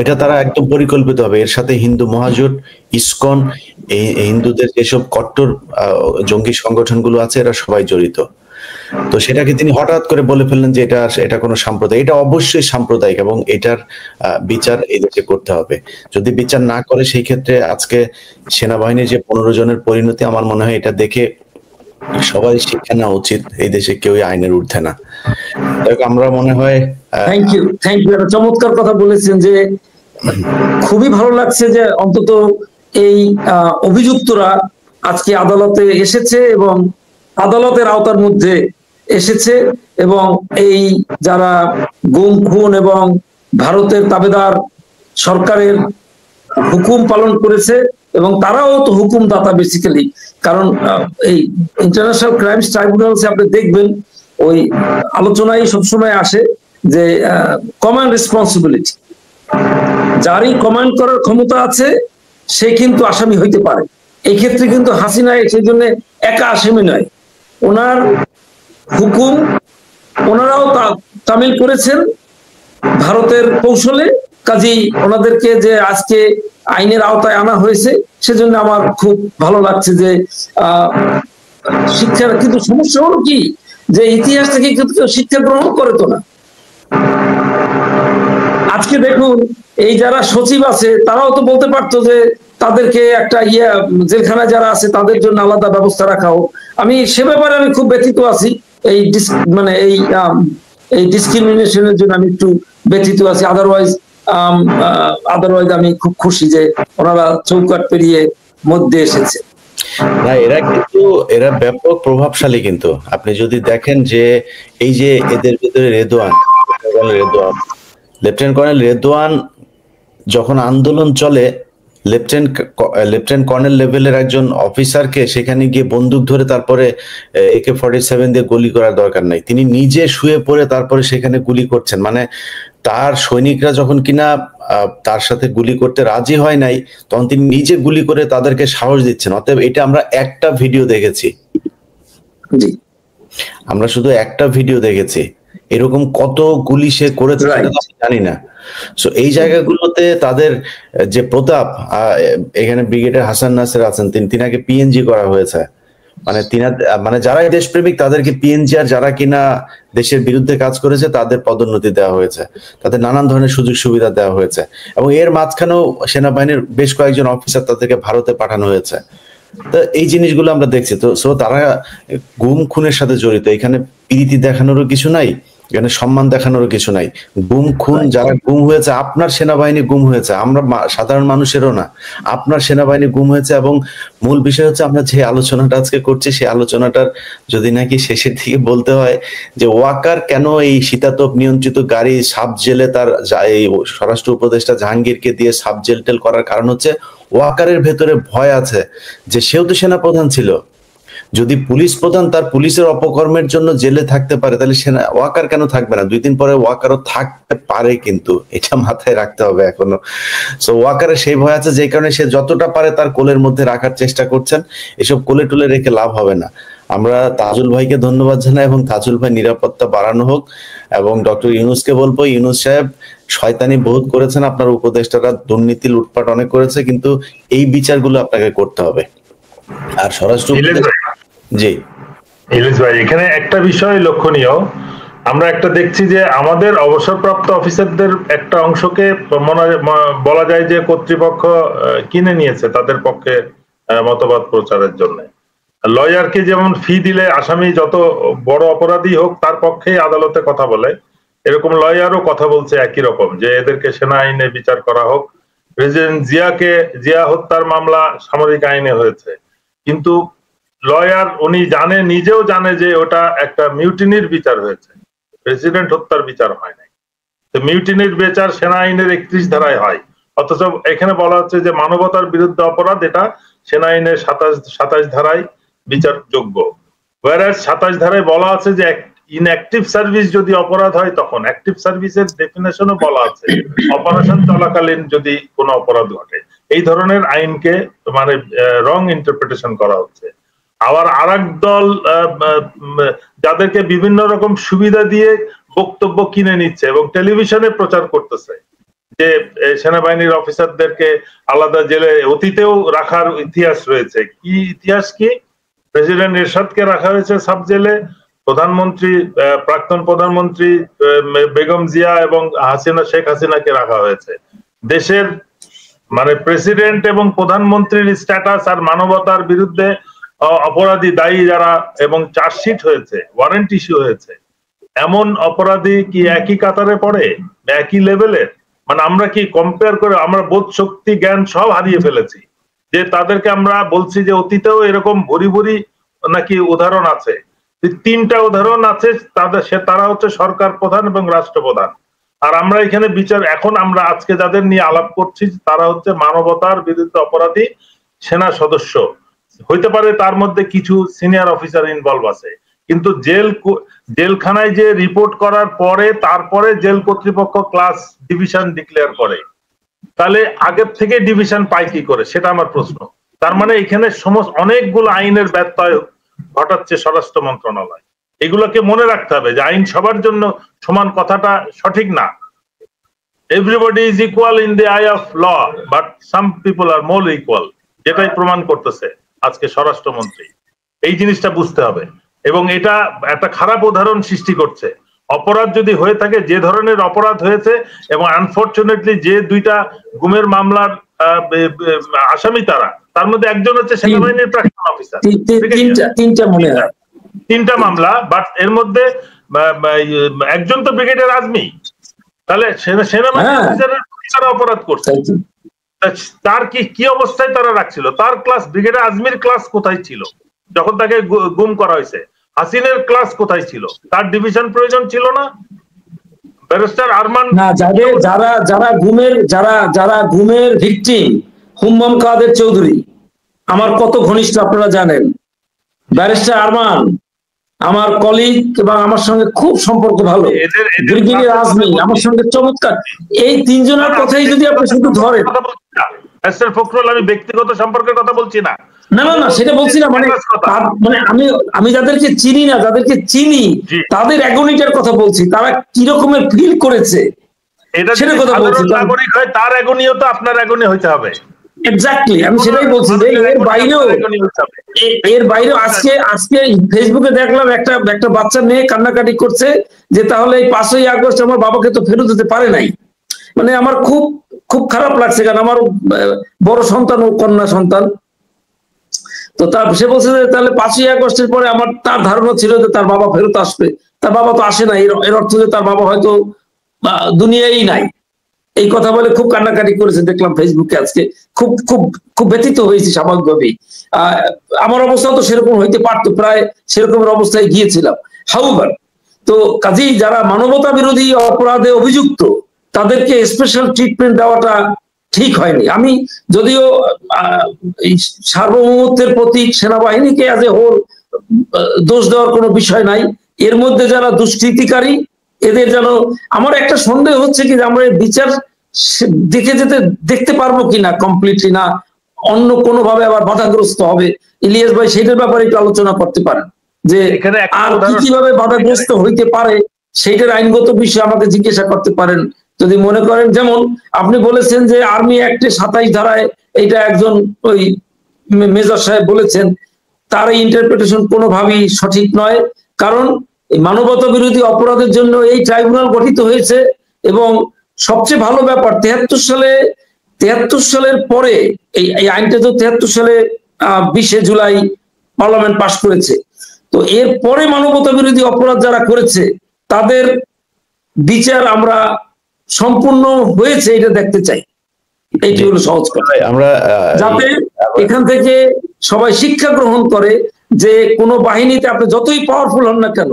এটা তারা একদম পরিকল্পিত হবে। এর সাথে হিন্দু মহাজোট, ইসকন, এই হিন্দুদের যেসব কট্টর জঙ্গি সংগঠনগুলো আছে, এরা সবাই জড়িত। তো সেটাকে তিনি হঠাৎ করে বলে ফেললেন যে এটা কোনো সাম্প্রদায়িক। এটা অবশ্যই সাম্প্রদায়িক এবং এটার বিচার এই দেশে করতে হবে। যদি বিচার না করে, সেই ক্ষেত্রে আজকে সেনাবাহিনীর যে 15 জনের পরিণতি, আমার মনে হয় এটা দেখে সবাই শিক্ষা নেওয়া উচিত। এই দেশে কেউই আইনের ঊর্ধ্বে না। আমরা মনে হয় থ্যাংক ইউ একটা চমৎকার কথা বলেছেন, যে খুবই ভালো লাগছে যে অন্তত এই অভিযুক্তরা আজকে আদালতে এসেছে এবং আদালতের আওতার মধ্যে এসেছে, এবং এই যারা গুম খুন এবং ভারতের তাবেদার সরকারের হুকুম পালন করেছে, এবং তারাও তো হুকুমদাতা বেসিক্যালি। কারণ এই ইন্টারন্যাশনাল ক্রাইমস ট্রাইব্যুনালসে আপনি দেখবেন ওই আলোচনায় সবসময় আসে যে কমান্ড রেসপন্সিবিলিটি, যারই কমান্ড করার ক্ষমতা আছে সে কিন্তু আসামি হইতে পারে। এই ক্ষেত্রে কিন্তু হাসিনা সেই জন্য একা আসামি নয়, ওনার হুকুম ওনারাও তামিল করেছেন ভারতের কৌশলে। কাজেই ওনাদেরকে যে আজকে আইনের আওতায় আনা হয়েছে, সেজন্য আমার খুব ভালো লাগছে যে শিক্ষার। কিন্তু সমস্যা হলো কি, যে ইতিহাস থেকে কিন্তু কেউ শিক্ষা গ্রহণ করে তো না। আজকে দেখুন, এই যারা সচিব আছে তারাও তো বলতে পারতো যে তাদেরকে একটা জেলখানা যারা আছে তাদের জন্য আলাদা ব্যবস্থা রাখা হোক। আমি সে ব্যাপারে আমি খুব ব্যথিত আছি। এই মানে এই ডিসক্রিমিনেশনের জন্য আমি একটু ব্যথিত আছি। আদারওয়াইজ আমি খুব খুশি যে ওনারা চৌকাট পেরিয়ে মধ্যে এসেছে। না, এরা ব্যাপক প্রভাবশালী। কিন্তু আপনি যদি দেখেন যে এই যে এদের ভিতরে লেফটেন্যান্ট কর্নেল রেদওয়ান যখন আন্দোলন চলে, লেফটেন্যান্ট কর্নেল লেভেলের একজন অফিসারকে সেখানে গিয়ে বন্দুক ধরে তারপরে AK-47 দিয়ে গুলি করার দরকার নাই, তিনি নিজে শুয়ে পড়ে তারপরে সেখানে গুলি করছেন। মানে তার সৈনিকরা যখন কিনা তার সাথে গুলি করতে রাজি হয় নাই, তখন তিনি নিজে গুলি করে তাদেরকে সাহস দিচ্ছেন। অতএব এটা আমরা একটা ভিডিও দেখেছি, আমরা শুধু একটা ভিডিও দেখেছি, এরকম কত গুলি সে করেছে জানি না। সো এই জায়গাগুলোতে তাদের যে প্রতাপ, এখানে ব্রিগেডিয়ার হাসান নাসের আছেন, তিনাকে PNG করা হয়েছে। মানে যারাই দেশপ্রেমিক তাদেরকে PNG, আর যারা কিনা দেশের বিরুদ্ধে কাজ করেছে তাদের পদোন্নতি দেওয়া হয়েছে, তাদের নানান ধরনের সুযোগ সুবিধা দেওয়া হয়েছে। এবং এর মাঝখানেও সেনাবাহিনীর বেশ কয়েকজন অফিসার তাদেরকে ভারতে পাঠানো হয়েছে। তো এই জিনিসগুলো আমরা দেখছি। তো তারা গুম খুনের সাথে জড়িত। এখানে প্রীতি দেখানোরও কিছু নাই, এখানে সম্মান দেখানোরও কিছু নাই। গুম খুন, যারা গুম হয়েছে, আপনার সেনাবাহিনী গুম হয়েছে, আমরা সাধারণ মানুষেরও না, আপনার সেনাবাহিনী গুম হয়েছে। এবং মূল বিষয় হচ্ছে আমরা যে আলোচনাটা আজকে করছি, সেই আলোচনাটার যদি নাকি শেষের দিকে বলতে হয় যে ওয়াকার কেন এই শীতাতপ নিয়ন্ত্রিত গাড়ি সাব জেলে তার এই স্বরাষ্ট্র উপদেষ্টা জাহাঙ্গীরকে দিয়ে সাব জেল টেল করার কারণ হচ্ছে ওয়াকারের ভেতরে ভয় আছে যে সেও তো সেনাপ্রধান ছিল। যদি পুলিশ প্রধান তার পুলিশের অপকর্মের জন্য জেলে থাকতে পারে, তাহলে ওয়াকার কেন থাকবে না? 2 দিন পরে ওয়াকারও থাকতে পারে, কিন্তু এটা মাথায় রাখতে হবে এখনো। সো ওয়াকারের সেই ভয় আছে, যে কারণে সে যতটা পারে তার কোলের মধ্যে রাখার চেষ্টা করছেন। এসব কোলে টুলে রেখে লাভ হবে না। আমরা তাজুল ভাইকে ধন্যবাদ জানাই, এবং তাজুল ভাই নিরাপত্তা বাড়ানো হোক। এবং ডক্টর ইউনূসকে বলবো, ইউনূস সাহেব শয়তানি বহুত করেছেন, আপনার উপদেষ্টারা দুর্নীতি লুটপাট অনেক করেছে, কিন্তু এই বিচারগুলো আপনাকে করতে হবে। আর স্বরাষ্ট্র জি ইলিশ ভাই, এখানে একটা বিষয় লক্ষণীয়, আমরা একটা দেখছি যে আমাদের অবসরপ্রাপ্ত অফিসারদের একটা অংশকে বলা যায় যে কর্তৃপক্ষ কিনে নিয়েছে তাদের পক্ষে মতবাদ প্রচারের জন্য। লয়ারকে যেমন ফি দিলে আসামি যত বড় অপরাধী হোক তার পক্ষেই আদালতে কথা বলে, এরকম লয়ারও কথা বলছে একই রকম, যে এদেরকে সেনা আইনে বিচার করা হোক। প্রেসিডেন্ট জিয়া হত্যার মামলা সামরিক আইনে হয়েছে, কিন্তু লয়ার উনি নিজেও জানে যে ওটা একটা মিউটিনির বিচার হয়েছে, প্রেসিডেন্ট হত্যার বিচার হয় নাই। তো মিউটিনির বিচার সেনা আইনের 31 ধারায় হয়, অথচ এখানে বলা হচ্ছে যে মানবতার বিরুদ্ধে অপরাধ, এটা সেনা আইনের 27 ধারায় বিচারযোগ্য। ওয়ারাস 27 ধারায় বলা আছে যে ইনঅ্যাক্টিভ সার্ভিস যদি অপরাধ হয়, তখন অ্যাক্টিভ সার্ভিসের ডেফিনেশনও বলা আছে, অপারেশন চলাকালীন যদি কোনো অপরাধ ঘটে। এই ধরনের আইনকে মানে রং ইন্টারপ্রিটেশন করা হচ্ছে। আবার আরেক দল যাদেরকে বিভিন্ন রকম সুবিধা দিয়ে বক্তব্য কিনে নিচ্ছে এবং টেলিভিশনে প্রচার করতেছে যে সেনাবাহিনীর অফিসারদেরকে আলাদা জেলে অতীতেও রাখার ইতিহাস রয়েছে। কি ইতিহাস? কি প্রেসিডেন্ট এরশাদকে রাখা হয়েছে সাব জেলে, প্রধানমন্ত্রী প্রাক্তন প্রধানমন্ত্রী বেগম জিয়া এবং শেখ হাসিনাকে রাখা হয়েছে। দেশের মানে প্রেসিডেন্ট এবং প্রধানমন্ত্রীর স্ট্যাটাস আর মানবতার বিরুদ্ধে অপরাধী দায়ী যারা এবং চার্জশিট হয়েছে, ওয়ারেন্ট ইস্যু হয়েছে, এমন অপরাধী কি একই কাতারে পড়ে, একই লেভেলের? মানে আমরা কি কম্পেয়ার করে আমরা বোধ শক্তি জ্ঞান সব হারিয়ে ফেলেছি, যে তাদেরকে আমরা বলছি যে অতীতেও এরকম ভরি ভরি নাকি উদাহরণ আছে। 3টা উদাহরণ আছে, তারা হচ্ছে সরকার প্রধান এবং রাষ্ট্রপ্রধান। আর আমরা এখানে বিচার, এখন আমরা আজকে যাদের নিয়ে আলাপ করছি তারা হচ্ছে মানবতার বিরুদ্ধে অপরাধী সেনা সদস্য। হইতে পারে তার মধ্যে কিছু সিনিয়র অফিসার ইনভলভ আছে, কিন্তু জেলখানায় যে রিপোর্ট করার পরে তারপরে জেল কর্তৃপক্ষ ক্লাস ডিভিশন ডিক্লেয়ার করে, তাহলে আগের থেকে ডিভিশন পায় কি করে, সেটা আমার প্রশ্ন। তার মানে এখানে অনেকগুলো আইনের ব্যত্যয় ঘটাচ্ছে স্বরাষ্ট্র মন্ত্রণালয়। এগুলোকে মনে রাখতে হবে যে আইন সবার জন্য সমান কথাটা সঠিক না। Everybody is equal in the eye of law, but some people are more equal, যেটাই প্রমাণ করতেছে আজকে স্বরাষ্ট্রমন্ত্রী। এই জিনিসটা বুঝতে হবে, এবং এটা একটা খারাপ উদাহরণ সৃষ্টি করছে। অপরাধ যদি হয়ে থাকে, যে ধরনের অপরাধ হয়েছে, এবং আনফরচুনেটলি যে 2টা গুমের মামলার আসামি তারা, তার মধ্যে একজন হচ্ছে সেনাবাহিনীর প্রাক্তন অফিসার। তিনটা মনে হয়, 3টা মামলা, বাট এর মধ্যে একজন তো ব্রিগেডিয়ার আজমি, তাহলে সেনাবাহিনী অফিসারের অপরাধ করছে, তার কি অবস্থায় তারা রাখছিল? তার ক্লাস, ব্রিগেডিয়ার আজমির ক্লাস কোথায় ছিল যখন তাকে গুম করা হয়েছে? হাসিনের ক্লাস কোথায় ছিল? তার ডিভিশন প্রয়োজন ছিল না? ব্যারিস্টার আরমান না, যারা গুমের ভিকটিম, হুম্মাম কাদের চৌধুরী আমার কত ঘনিষ্ঠ আপনারা জানেন। ব্যারিস্টার আরমান আমার কলিগ এবং আমার সঙ্গে খুব সম্পর্ক ভালো। ব্রিগেডিয়ার আজমি আমার সঙ্গে চমৎকার। এই 3 জনের কথাই যদি আপনি শুধু ধরেন, ফখরুল, আমি ব্যক্তিগত সম্পর্কের কথা বলছি না। না, সেটা বলছি না, মানে আমি যাদেরকে চিনি না, যাদেরকে চিনি তাদের অ্যাগনিটার কথা বলছি, তারা কি রকমের ফিল করেছে সেটা কথা বলছি। নাগরিক হয়, তার অ্যাগনিও তো আপনার অ্যাগনি হইতে হবে। এক্স্যাক্টলি, আমি সেটাই বলছি যে এর বাইরেও আজকে ফেসবুকে দেখলাম একটা বাচ্চা মেয়ে কান্নাকাটি করছে যে তাহলে এই 5ই আগস্ট আমার বাবাকে তো ফেরত দিতে পারে নাই। মানে আমার খুব খুব খারাপ লাগছে, কারণ আমার বড় সন্তান ও কন্যা সন্তান। তো সে বলছে যে তাহলে 5ই আগস্টের পরে তার ধারণা ছিল যে তার বাবা ফেরত আসবে, তার বাবা তো আসে না, এর অর্থ যে তার বাবা হয়তো দুনিয়ায় নাই। এই কথা বলে খুব কান্নাকাটি করেছে দেখলাম ফেসবুকে আজকে। খুব খুব খুব ব্যথিত হয়েছি স্বাভাবিকভাবেই। আমার অবস্থা তো সেরকম হইতে পারতো, প্রায় সেরকমের অবস্থায় গিয়েছিলাম। হাউভার, তো কাজেই যারা মানবতা বিরোধী অপরাধে অভিযুক্ত তাদেরকে স্পেশাল ট্রিটমেন্ট দেওয়াটা ঠিক হয়নি। আমি যদিও সার্বভৌমত্বের প্রতীক সেনাবাহিনীকে অ্যাজ এ হোল দোষ দেওয়ার কোনো বিষয় নাই, এর মধ্যে যারা দুষ্কৃতিকারী এদের যেন, আমার একটা সন্দেহ হচ্ছে কি যে আমরা বিচার দেখতে পারবো কিনা কমপ্লিটলি, না অন্য কোনো ভাবে আবার বাধাগ্রস্ত হবে। ইলিয়াস ভাই সেটার ব্যাপারে একটু আলোচনা করতে পারেন যে আর কিভাবে বাধাগ্রস্ত হইতে পারে, সেইটার আইনগত বিষয়ে আমাকে জিজ্ঞাসা করতে পারেন যদি মনে করেন। যেমন আপনি বলেছেন যে আর্মি অ্যাক্টে 27 ধারায়, এইটা একজন ওই মেজর সাহেব বলেছেন, তার এই ইন্টারপ্রিটেশন কোনোভাবেই সঠিক নয়। কারণ মানবতা বিরোধী অপরাধের জন্য এই ট্রাইব্যুনাল গঠিত হয়েছে, এবং সবচেয়ে ভালো ব্যাপার 73 সালের পরে এই আইনটা তো 73 সালে 20 জুলাই পার্লামেন্ট পাশ করেছে। তো এর পরে মানবতা বিরোধী অপরাধ যারা করেছে তাদের বিচার আমরা সম্পূর্ণ হয়েছে এটা দেখতে চাই। এইটি হলো সহজ কথা, আমরা যাতে এখান থেকে সবাই শিক্ষা গ্রহণ করে যে কোনো বাহিনীতে আপনি যতই পাওয়ারফুল হন না কেন,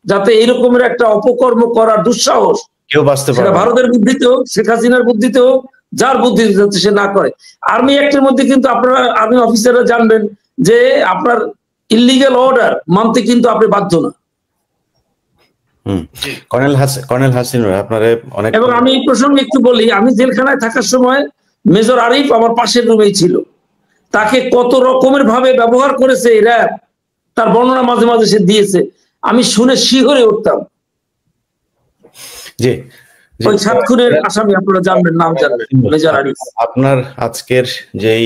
যাতে এইরকমের একটা অপকর্ম করার দুঃসাহস কেউ বাঁচতে পারে না, ভারতের বুদ্ধিতে হোক, শেখ হাসিনার বুদ্ধিতে হোক, যার বুদ্ধিতে যাতে সে না করে। আর্মি অ্যাক্টের মধ্যে কিন্তু আপনারা আর্মি অফিসাররা জানবেন যে আপনার ইলিগাল অর্ডার মানতে কিন্তু আপনি বাধ্য না। কর্নেল হাসিন আপনারা অনেক, এবং আমি এই প্রসঙ্গে একটু বলি, আমি জেলখানায় থাকার সময় মেজর আরিফ আমার পাশের রুমেই ছিল। তাকে কত রকমের ভাবে ব্যবহার করেছে এরা, তার বর্ণনা মাঝে মাঝে সে দিয়েছে, আমি শুনে শিহরে উঠতাম। জি, ওই 7 খুনের আসামি, আপনারা জানবেন, নাম জানবেন, মেজর আরিফ। আপনার আজকের যেই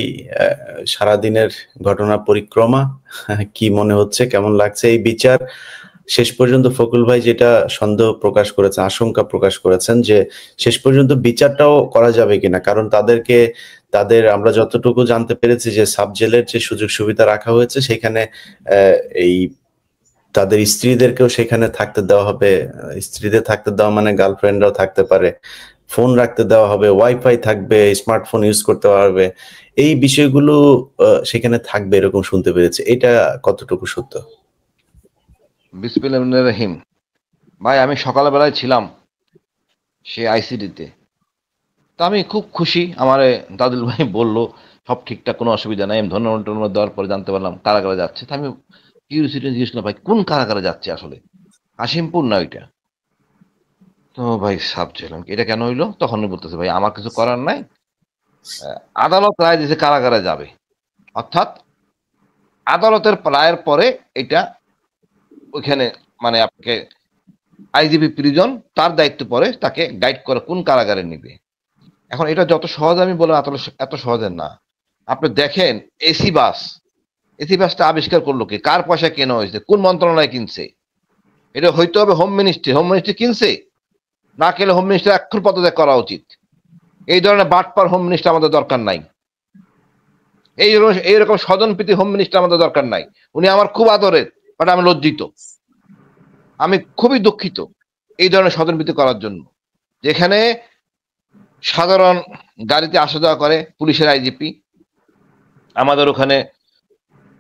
সারাদিনের ঘটনা পরিক্রমা কি মনে হচ্ছে, কেমন লাগছে এই বিচার? শেষ পর্যন্ত ফখরুল ভাই যেটা সন্দেহ প্রকাশ করেছেন, আশঙ্কা প্রকাশ করেছেন যে শেষ পর্যন্ত বিচারটাও করা যাবে কিনা, কারণ তাদের আমরা যতটুকু জানতে পেরেছি যে সাব জেলের যে সুযোগ সুবিধা রাখা হয়েছে সেখানে এই তাদের স্ত্রীদেরকেও সেখানে থাকতে দেওয়া হবে। স্ত্রীদের থাকতে দেওয়া মানে গার্লফ্রেন্ডরাও থাকতে পারে, ফোন রাখতে দেওয়া হবে, ওয়াইফাই থাকবে, স্মার্টফোন ইউজ করতে পারবে, এই বিষয়গুলো সেখানে থাকবে এরকম শুনতে পেরেছি। এটা কতটুকু সত্য? বিসমিল্লাহির রহিম ভাই, আমি সকালবেলায় ছিলাম সে আইসিডিতে, তো আমি খুব খুশি। আমার দাদুল ভাই বললো সব ঠিকঠাক, কোনো অসুবিধা নাই। আমি ধন্যবাদ দেওয়ার পরে জানতে পারলাম কারাগারে যাচ্ছে। তো আমি কিউরিওসিটি জিজ্ঞেস করলাম, ভাই কোন কারাগারে যাচ্ছে আসলে? কাশিমপুর না ওইটা? তো ভাই সাব ছিলাম, এটা কেন হইলো? তখন বলতেছে, ভাই আমার কিছু করার নাই, আদালত রায় দিয়েছে কারাগারে যাবে। অর্থাৎ আদালতের রায়ের পরে এটা ওইখানে মানে আপনাকে আইজিপি প্রিজন, তার দায়িত্ব পরে তাকে গাইড করে কোন কারাগারে নিবে। এখন এটা যত সহজ আমি বললাম এত সহজের না। আপনি দেখেন এসি বাসটা আবিষ্কার করলো কে? কার পয়সা কেনা হয়েছে? কোন মন্ত্রণালয় কিনছে? এটা হইতে হবে হোম মিনিস্ট্রি কিনছে, না কেলে হোম মিনিস্ট্রি এখন পদত্যাগ করা উচিত। এই ধরনের বাটপার হোম মিনিস্টার আমাদের দরকার নাই। এইরকম স্বজনপ্রীতি হোম মিনিস্টার আমাদের দরকার নাই। উনি আমার খুব আদরের, বাট আমি লজ্জিত, আমি খুবই দুঃখিত এই ধরনের স্বজনপ্রীতি করার জন্য। যেখানে সাধারণ গাড়িতে আসা যাওয়া করে পুলিশের আইজিপি, আমাদের ওখানে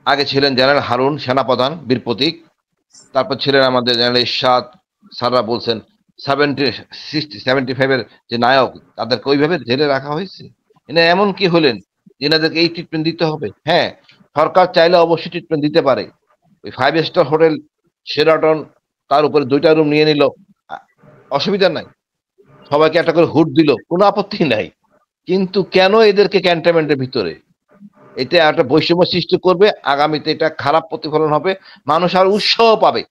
আগে ছিলেন জেনারেল হারুন সেনাপ্রধান বীর প্রতীক, তারপর ছিলেন আমাদের জেনারেল ইরশাদ, স্যাররা বলছেন 75-এর যে নায়ক, তাদেরকে ওইভাবে জেলে রাখা হয়েছে। এমন কি হলেন এনাদেরকে এই ট্রিটমেন্ট দিতে হবে? হ্যাঁ, সরকার চাইলে অবশ্যই ট্রিটমেন্ট দিতে পারে। ওই 5 স্টার হোটেল শেরাটন, তার উপরে 2টা রুম নিয়ে নিল, অসুবিধা নাই। সবাইকে একটা করে হুড দিল, কোনো আপত্তি নাই। কিন্তু কেন এদেরকে ক্যান্টনমেন্টের ভিতরে? এটা একটা বৈষম্য সৃষ্টি করবে, আগামীতে এটা খারাপ প্রতিফলন হবে, মানুষ আর উৎসাহ পাবে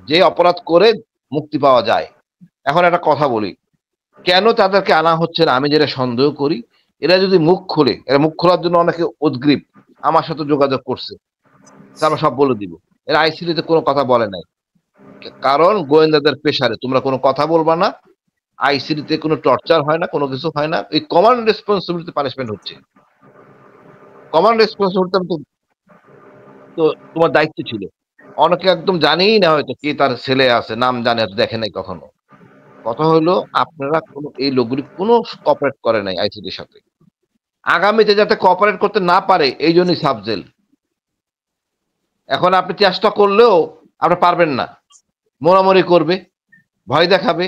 যে অপরাধ করে মুক্তি পাওয়া যায়। এখন একটা কথা বলি, কেন তাদেরকে আনা হচ্ছে না? আমি যেটা সন্দেহ করি, এরা যদি মুখ খোলে, এরা মুখ খোলার জন্য অনেকে উদ্গ্রীব, আমার সাথে যোগাযোগ করছে, আমরা সব বলে দিব। এরা আইসিডিতে কোনো কথা বলে নাই, কারণ গোয়েন্দাদের প্রেসারে তোমরা কোনো কথা বলবা না, আইসিডিতে কোনো টর্চার হয় না, কোনো কিছু হয় না। এই কমান্ড রেসপন্সিবিলিটি পানিশমেন্ট হচ্ছে, কমান্ড রেসপন্সিবিলিটি তো তোমার দায়িত্ব ছিল। অনেকে একদম জানেই না হয়তো কে তার ছেলে আছে, নাম জানে, দেখে নাই কখনো। কথা হলো আপনারা কোনো এই লোকগুলি কোনো কোঅপারেট করে নাই আইসিডির সাথে, আগামীতে যাতে কোঅপারেট করতে না পারে এই জন্যই সাবজেল। এখন আপনি চেষ্টা করলেও আপনি পারবেন না, মোড়ামুড়ি করবে, ভয় দেখাবে।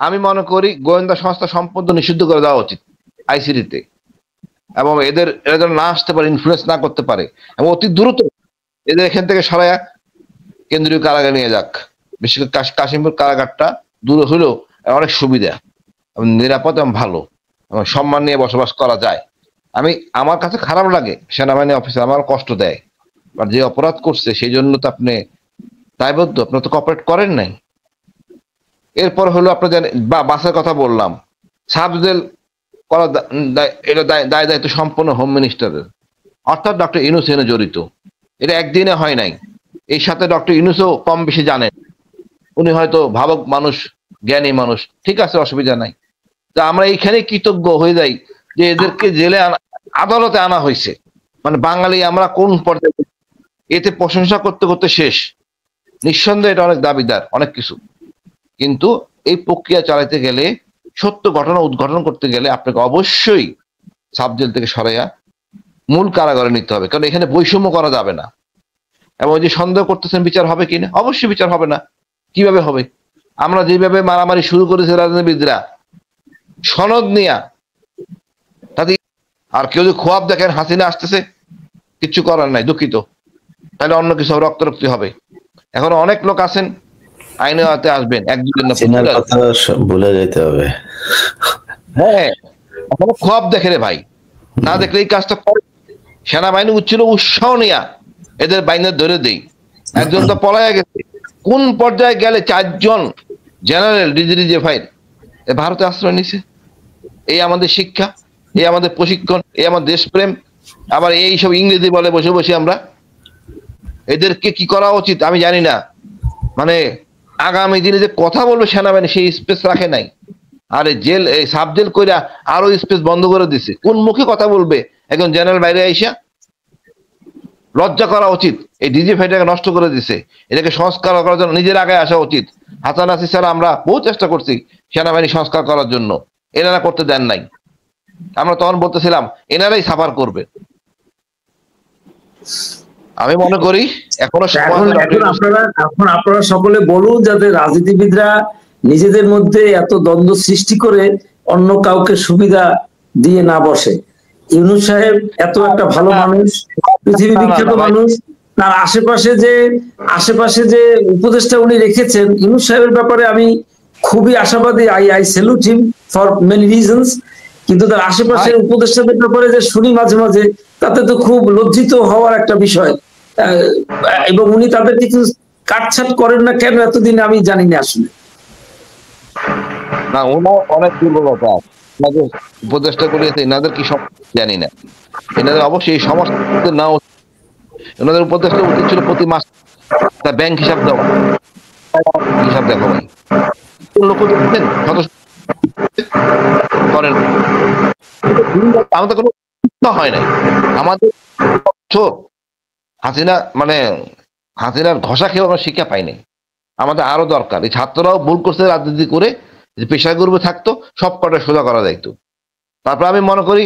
আমি মনে করি গোয়েন্দা সংস্থা সম্পূর্ণ নিষিদ্ধ করে দেওয়া উচিত আইসিডিতে, এবং এরা যেন না আসতে পারে, ইনফ্লুয়েন্স না করতে পারে, এবং অতি দ্রুত এদের এখান থেকে সরাইয়া কেন্দ্রীয় কারাগারে নিয়ে যাক। বিশেষ করে কাশিমপুর কারাগারটা দূরে হলেও অনেক সুবিধা এবং নিরাপদ এবং ভালো এবং সম্মান নিয়ে বসবাস করা যায়। আমার কাছে খারাপ লাগে সেনাবাহিনী অফিসার আমার কষ্ট দেয়, আর যে অপরাধ করছে সেই জন্য তো আপনি দায়বদ্ধ, আপনি তো কোঅপারেট করেন নাই। এরপর হলো আপনাদের বাসের কথা বললাম, সাবজেল করা এটা দায়িত্ব সম্পূর্ণ হোম মিনিস্টারের, অর্থাৎ ডক্টর ইউনূস এখানে জড়িত। এটা একদিনে হয় নাই, এই সাথে ডক্টর ইউনূসও কম বেশি জানেন, উনি হয়তো ভাবক মানুষ, জ্ঞানী মানুষ, ঠিক আছে, অসুবিধা নাই। তা আমরা এইখানে কৃতজ্ঞ হয়ে যাই যে এদেরকে জেলে আদালতে আনা হয়েছে। মানে বাঙালি আমরা কোন পর্যায়ে, এতে প্রশংসা করতে করতে শেষ। নিঃসন্দেহে এটা অনেক দাবিদার, অনেক কিছু, কিন্তু এই প্রক্রিয়া চালাতে গেলে, সত্য ঘটনা উদ্ঘাটন করতে গেলে আপনাকে অবশ্যই সাবজেল থেকে সরাইয়া মূল কারাগারে নিতে হবে, কারণ এখানে বৈষম্য করা যাবে না। এবং যে সন্দেহ করতেছেন বিচার হবে কিনা, অবশ্যই বিচার হবে না। কিভাবে হবে? আমরা যেভাবে মারামারি শুরু করেছি রাজনীতিবিদরা সনদ নিয়া, তাদের আর কেউ যদি খোয়াব দেখেন হাসিনা আসতেছে, কিচ্ছু করার নাই, দুঃখিত, তাহলে অন্য কিছু রক্তারক্তি হবে। এখন অনেক লোক আছেন আইনে হাতে আসবেন, একদিন ভুলে যেতে হবে। হ্যাঁ, এখন খোয়াব দেখে রে ভাই, না দেখলে এই কাজটা করে। সেনাবাহিনী উচ্ছিল উৎসাহ নিয়া এদের বাইনে ধরে দেই। একজন তো পলাইয়া গেছে, কোন পর্যায়ে গেলে 4 জন জেনারেল ডিজিডিজিএফআই ভারতে আশ্রয় নিছে। এই আমাদের শিক্ষা, এই আমাদের প্রশিক্ষণ, এই আমাদের দেশপ্রেম, আবার এই সব ইংরেজি বলে বসে বসে আমরা। এদেরকে কি করা উচিত আমি জানি না। মানে আগামী দিনে যে কথা বলবে সেনাবাহিনী সেই স্পেস রাখে নাই, আর জেল এই সাব জেল কইরা আরো স্পেস বন্ধ করে দিছে। কোন মুখে কথা বলবে একজন জেনারেল বাইরে আইসা? লজ্জা করা উচিত। এই ডিজিএফআইটাকে নষ্ট করে দিছে, এটাকে সংস্কার করার জন্য নিজের আগে আসা উচিত। হাসান নাসির স্যার আমরা বহু চেষ্টা করছি সেনাবাহিনী সংস্কার করার জন্য, এনারা করতে দেন নাই। আমরা তখন বলতেছিলাম এনারাই সাফার করবে। আমি মনে করি এখনো আপনারা সকলে বলুন, যাতে রাজনীতিবিদরা নিজেদের মধ্যে এত দ্বন্দ্ব সৃষ্টি করে অন্য কাউকে সুবিধা দিয়ে না বসে। ইউনূস সাহেব এত একটা ভালো মানুষ, পৃথিবী বিখ্যাত মানুষ, তার আশেপাশে যে উপদেশটা উনি রেখেছেন ইউনূস সাহেবের ব্যাপারে আমি খুবই আশাবাদী। I salute him for many reasons. কিন্তু তার আশেপাশের উপদেষ্টাদের ব্যাপারে যে শুনি মাঝে মাঝে, তাতে তো খুব লজ্জিত হওয়ার একটা বিষয়। এবং উনি তাদের কিছু কাটছাট করেন না কেন এতদিন আমি জানি না আসলে। না, ওনার অনেক দুর্বলতা, উপদেষ্টা করিয়েছে, এনাদের কি সব জানি না। এনাদের অবশ্যই এই সমস্ত না, ওনাদের উপদেষ্টা উচিত ছিল প্রতি মাস তার ব্যাংক হিসাব দেওয়া, হিসাব দেখো ভাই। লোক দেখছেন করেন। আমাদের কোনো হয় নাই, আমাদের হাসিনা মানে হাসিনার ঘষা খেয়ে আমরা শিক্ষা পাইনি। আমাদের আরো দরকার, এই ছাত্ররাও ভুল করছে রাজনীতি করে, যে পেশা গ্রুপে থাকতো সব কটা সোজা করা যাইতো। তারপর আমি মনে করি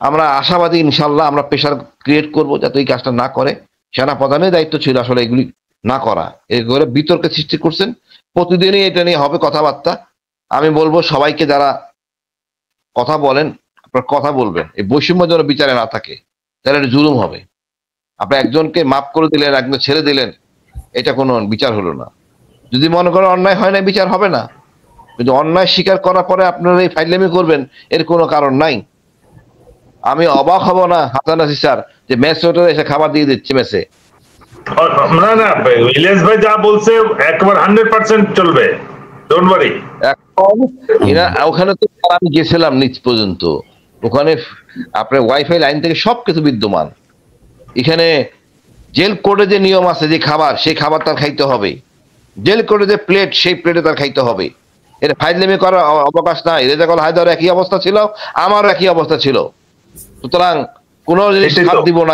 আমরা আশাবাদী, ইনশাল্লাহ আমরা প্রেশার ক্রিয়েট করব যাতে এই কাজটা না করে। সেনা প্রধানের দায়িত্ব ছিল আসলে এগুলি না করা, এগুলো বিতর্কের সৃষ্টি করছেন। প্রতিদিনই এটা নিয়ে হবে কথাবার্তা। আমি বলবো সবাইকে যারা কথা বলেন, আপনার কথা বলবেন, এই বৈষম্য যেন বিচারে না থাকে, তাহলে এটা জুলুম হবে। আপনি একজনকে মাফ করে দিলেন, একজন ছেড়ে দিলেন, এটা কোনো বিচার হলো না। যদি মনে করেন অন্যায় হয় না, বিচার হবে না। কিন্তু অন্যায় স্বীকার করার পরে আপনারা এই ফাইজলামি করবেন, এর কোনো কারণ নাই। আমি অবাক হব না হাসান নাসির স্যার যে মেস হোটেলে এসে খাবার দিয়ে দিচ্ছে মেসে। না না ইলিয়াস ভাই যা বলছে একবার 100% চলবে, ডোন্ট ওয়ারি। এখন ওখানে তো আমি গেছিলাম নিচ পর্যন্ত, ওখানে আপনার ওয়াইফাই লাইন থেকে সবকিছু বিদ্যমান। এখানে জেল কোডে যে নিয়ম আছে, যে খাবার সেই খাবার তার খাইতে হবে, জেল কোডে যে প্লেট সেই প্লেটে তার খাইতে হবে। এটা ফাইজলামি করার অবকাশ নাই। রেজাকুল হায়দার একই অবস্থা ছিল, আমারও একই অবস্থা ছিল। সুতরাং কোন জিনিস ছাড় দিব না।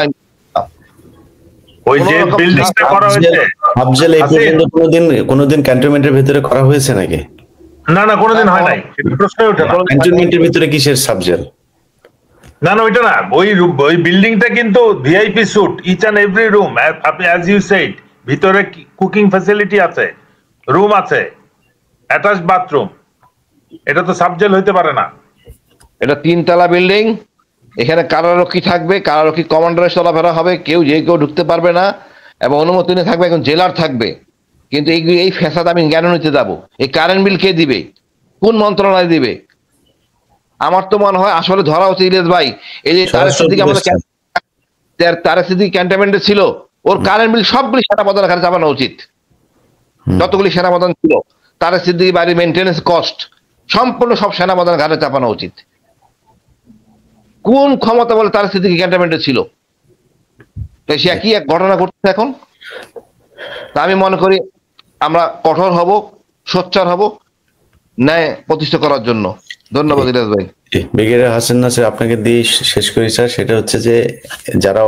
ওই যে বিল্ডিংটা করা হয়েছে আফজল, এই পর্যন্ত কোনোদিন ক্যান্টনমেন্টের ভিতরে করা হয়েছে নাকি? না না, কোনোদিন হয় নাই, এটা প্রশ্নই ওঠে না। ক্যান্টনমেন্টের ভিতরে কিসের সাবজেল? না না, ওইটা না, ওই বিল্ডিংটা কিন্তু VIP suite, each and every room, আপনি অ্যাজ ইউ সেড, ভিতরে কুকিং ফ্যাসিলিটি আছে, রুম আছে, অ্যাটাচ বাথরুম। এটা তো সাবজেল হইতে পারে না। এটা 3 তলা বিল্ডিং, এখানে কারারক্ষী থাকবে, কারারক্ষী কমান্ডারের চলাফেরা হবে, কেউ ঢুকতে পারবে না, এবং অনুমতি নিয়ে থাকবে একজন জেলার থাকবে। কিন্তু এই ফ্যাসাদ আমি জ্ঞান নিতে যাবো, এই কারেন্ট বিল কে দিবে, কোন মন্ত্রণালয় দিবে? আমার তো মনে হয় আসলে ধরা উচিত ইলিয়াস ভাই, এই যে তারেক সিদ্দিকী ক্যান্টনমেন্টে ছিল, ওর কারেন্ট বিল সবগুলি সেনাপ্রধানের ঘাড়ে চাপানো উচিত। যতগুলি সেনাপ্রধান ছিল, তারেক সিদ্দিকী বাড়ির মেনটেন্যান্স কস্ট সম্পূর্ণ সব সেনাপ্রধানের ঘাড়ে চাপানো উচিত। কোন ক্ষমতা বলে তারেক সিদ্দিকী ক্যান্টনমেন্টে ছিল? সে একই এক ঘটনা ঘটছে এখন। তা আমি মনে করি আমরা কঠোর হব, সোচ্চার হব ন্যায় প্রতিষ্ঠা করার জন্য। ধন্যবাদ ইলিয়াস ভাই। ব্রিগেডিয়ার হাসান নাসির, আপনাকে দিয়ে শেষ করি স্যার। সেটা হচ্ছে যে যারা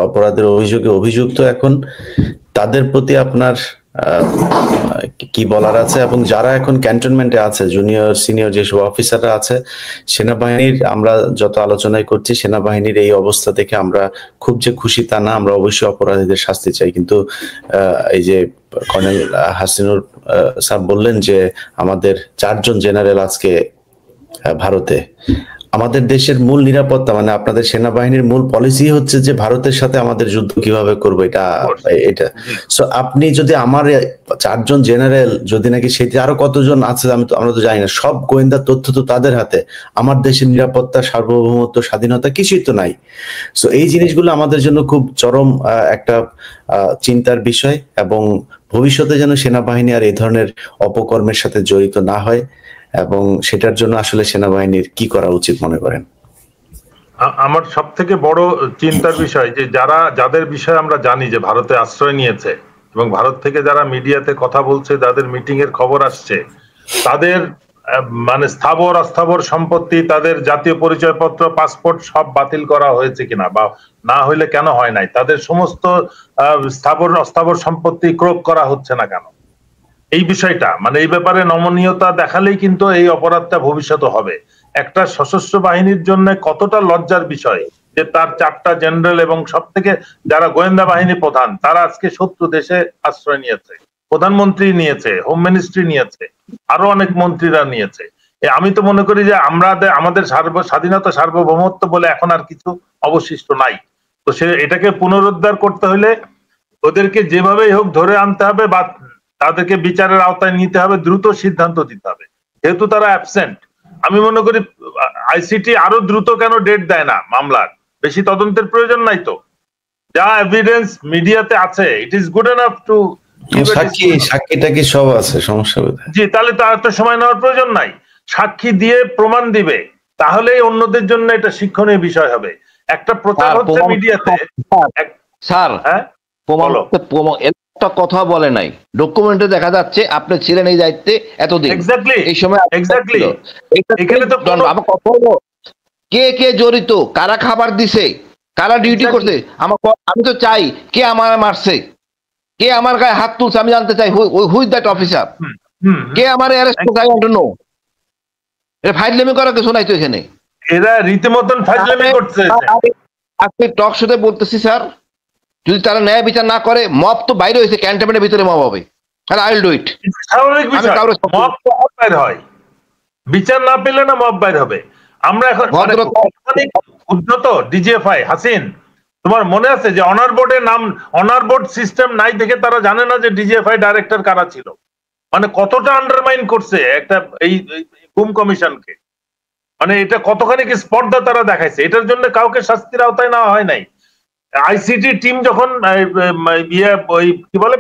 অপরাধের অভিযোগে অভিযুক্ত এখন, তাদের প্রতি আপনার কি বলার আছে? এবং যারা এখন ক্যান্টনমেন্টে আছে, জুনিয়র সিনিয়র যেসব অফিসাররা আছে, সেনাবাহিনীর আমরা যত আলোচনায় করছি, সেনাবাহিনীর এই অবস্থা দেখে আমরা খুব যে খুশি তা না, আমরা অবশ্যই অপরাধীদের শাস্তি চাই। কিন্তু এই যে কর্নেল হাসিনুর স্যার বললেন যে আমাদের 4 জন জেনারেল আজকে ভারতে, আমাদের দেশের মূল নিরাপত্তা মানে আপনাদের সেনাবাহিনীর মূল পলিসি হচ্ছে যে ভারতের সাথে আমাদের যুদ্ধ কিভাবে করবো, এটা সো আপনি যদি আমার 4 জন জেনারেল যদি নাকি সেটি আরো কতজন আছে আমরা তো জানি না, সব গোয়েন্দা তথ্য তো তাদের হাতে, আমার দেশের নিরাপত্তা, সার্বভৌমত্ব, স্বাধীনতা কিছুই তো নাই। সো এই জিনিসগুলো আমাদের জন্য খুব চরম একটা চিন্তার বিষয়, এবং ভবিষ্যতে যেন সেনাবাহিনী আর এই ধরনের অপকর্মের সাথে জড়িত না হয়, এবং সেটার জন্য আসলে সেনাবাহিনীর কি করা উচিত মনে করেন? আমার সব থেকে বড় চিন্তার বিষয় যে যাদের বিষয়ে আমরা জানি যে ভারতে আশ্রয় নিয়েছে, এবং ভারত থেকে যারা মিডিয়াতে কথা বলছে, যাদের মিটিং এর খবর আসছে, তাদের মানে স্থাবর অস্থাবর সম্পত্তি, তাদের জাতীয় পরিচয়পত্র, পাসপোর্ট সব বাতিল করা হয়েছে কিনা, বা না হইলে কেন হয় নাই, তাদের সমস্ত স্থাবর অস্থাবর সম্পত্তি ক্রোক করা হচ্ছে না কেন, এই বিষয়টা মানে এই ব্যাপারে নমনীয়তা দেখালেই কিন্তু এই অপরাধটা ভবিষ্যতে হবে। একটা সশস্ত্র বাহিনীর জন্য কতটা লজ্জার বিষয় যে তার 4টা জেনারেল এবং সব থেকে যারা গোয়েন্দা বাহিনী প্রধান, তারা আজকে শত্রু দেশে আশ্রয় নিয়েছে, প্রধানমন্ত্রী নিয়েছে, হোম মিনিস্ট্রি নিয়েছে, আরো অনেক মন্ত্রীরা নিয়েছে। আমি তো মনে করি যে আমাদের স্বাধীনতা, সার্বভৌমত্ব বলে এখন আর কিছু অবশিষ্ট নাই। তো এটাকে পুনরুদ্ধার করতে হলে ওদেরকে যেভাবেই হোক ধরে আনতে হবে, বা তাদেরকে বিচারের আওতায় নিতে হবে, দ্রুত সিদ্ধান্ত দিতে হবে। যেহেতু তারা অ্যাবসেন্ট, আমি মনে করি আইসিটি আরো দ্রুত কেন ডেট দেয় না মামলার? বেশি তদন্তের প্রয়োজন নাই তো, যা এভিডেন্স মিডিয়াতে আছে, it is good enough to সাক্ষীটা কি সব আছে, সমস্যা কোথায়? জি, তাহলে তো আর তো সময় নেওয়ার প্রয়োজন নাই। সাক্ষী দিয়ে প্রমাণ দিবে, তাহলেই অন্যদের জন্য এটা শিক্ষণীয় বিষয় হবে। একটা প্রচার হচ্ছে মিডিয়াতে, স্যার, হ্যাঁ, একটা কথা বলে নাই। ডকুমেন্টে দেখা যাচ্ছে আপনি ছিলেন এই দায়িত্বে এতদিন, এক্স্যাক্টলি এই সময় এক্স্যাক্টলি এখানে তো আমার কথা হলো কে কে জড়িত, কারা খাবার দিছে, কারা ডিউটি করছে। আমি তো চাই কে আমার মারছে, কে আমার গায়ে হাত তুলছে, আমি জানতে চাই হু ইজ দ্যাট অফিসার, কে আমার অ্যারেস্ট করছে। I want to know. এটা ফাইজলামি করার কিছু নাই তো এখানে। এরা রীতিমতন ফাইজলামি করছে। আপনি টক শোতে বলতেছি স্যার, যদি তারা ন্যায় বিচার না করে, মব তো বাইরে হয়েছে, ক্যান্টনমেন্টের ভিতরে মব হবে, আর আই উইল ডু ইট। স্বাভাবিক বিষয়, মব বাইর হয়, বিচার না পেলে না মব বাইর হবে। আমরা এখন উন্নত ডিজিএফআই হাসিন, তোমার মনে আছে যে অনার বোর্ডের নাম, অনার বোর্ড সিস্টেম নাই দেখে তারা জানে না যে ডিজিএফআই ডাইরেক্টর কারা ছিল। মানে কতটা আন্ডারমাইন করছে একটা এই গুম কমিশনকে, মানে এটা কতখানি কি স্পর্ধা তারা দেখাইছে। এটার জন্য কাউকে শাস্তির আওতায় নেওয়া হয় নাই। আইসিটি টিম যখন কি বলে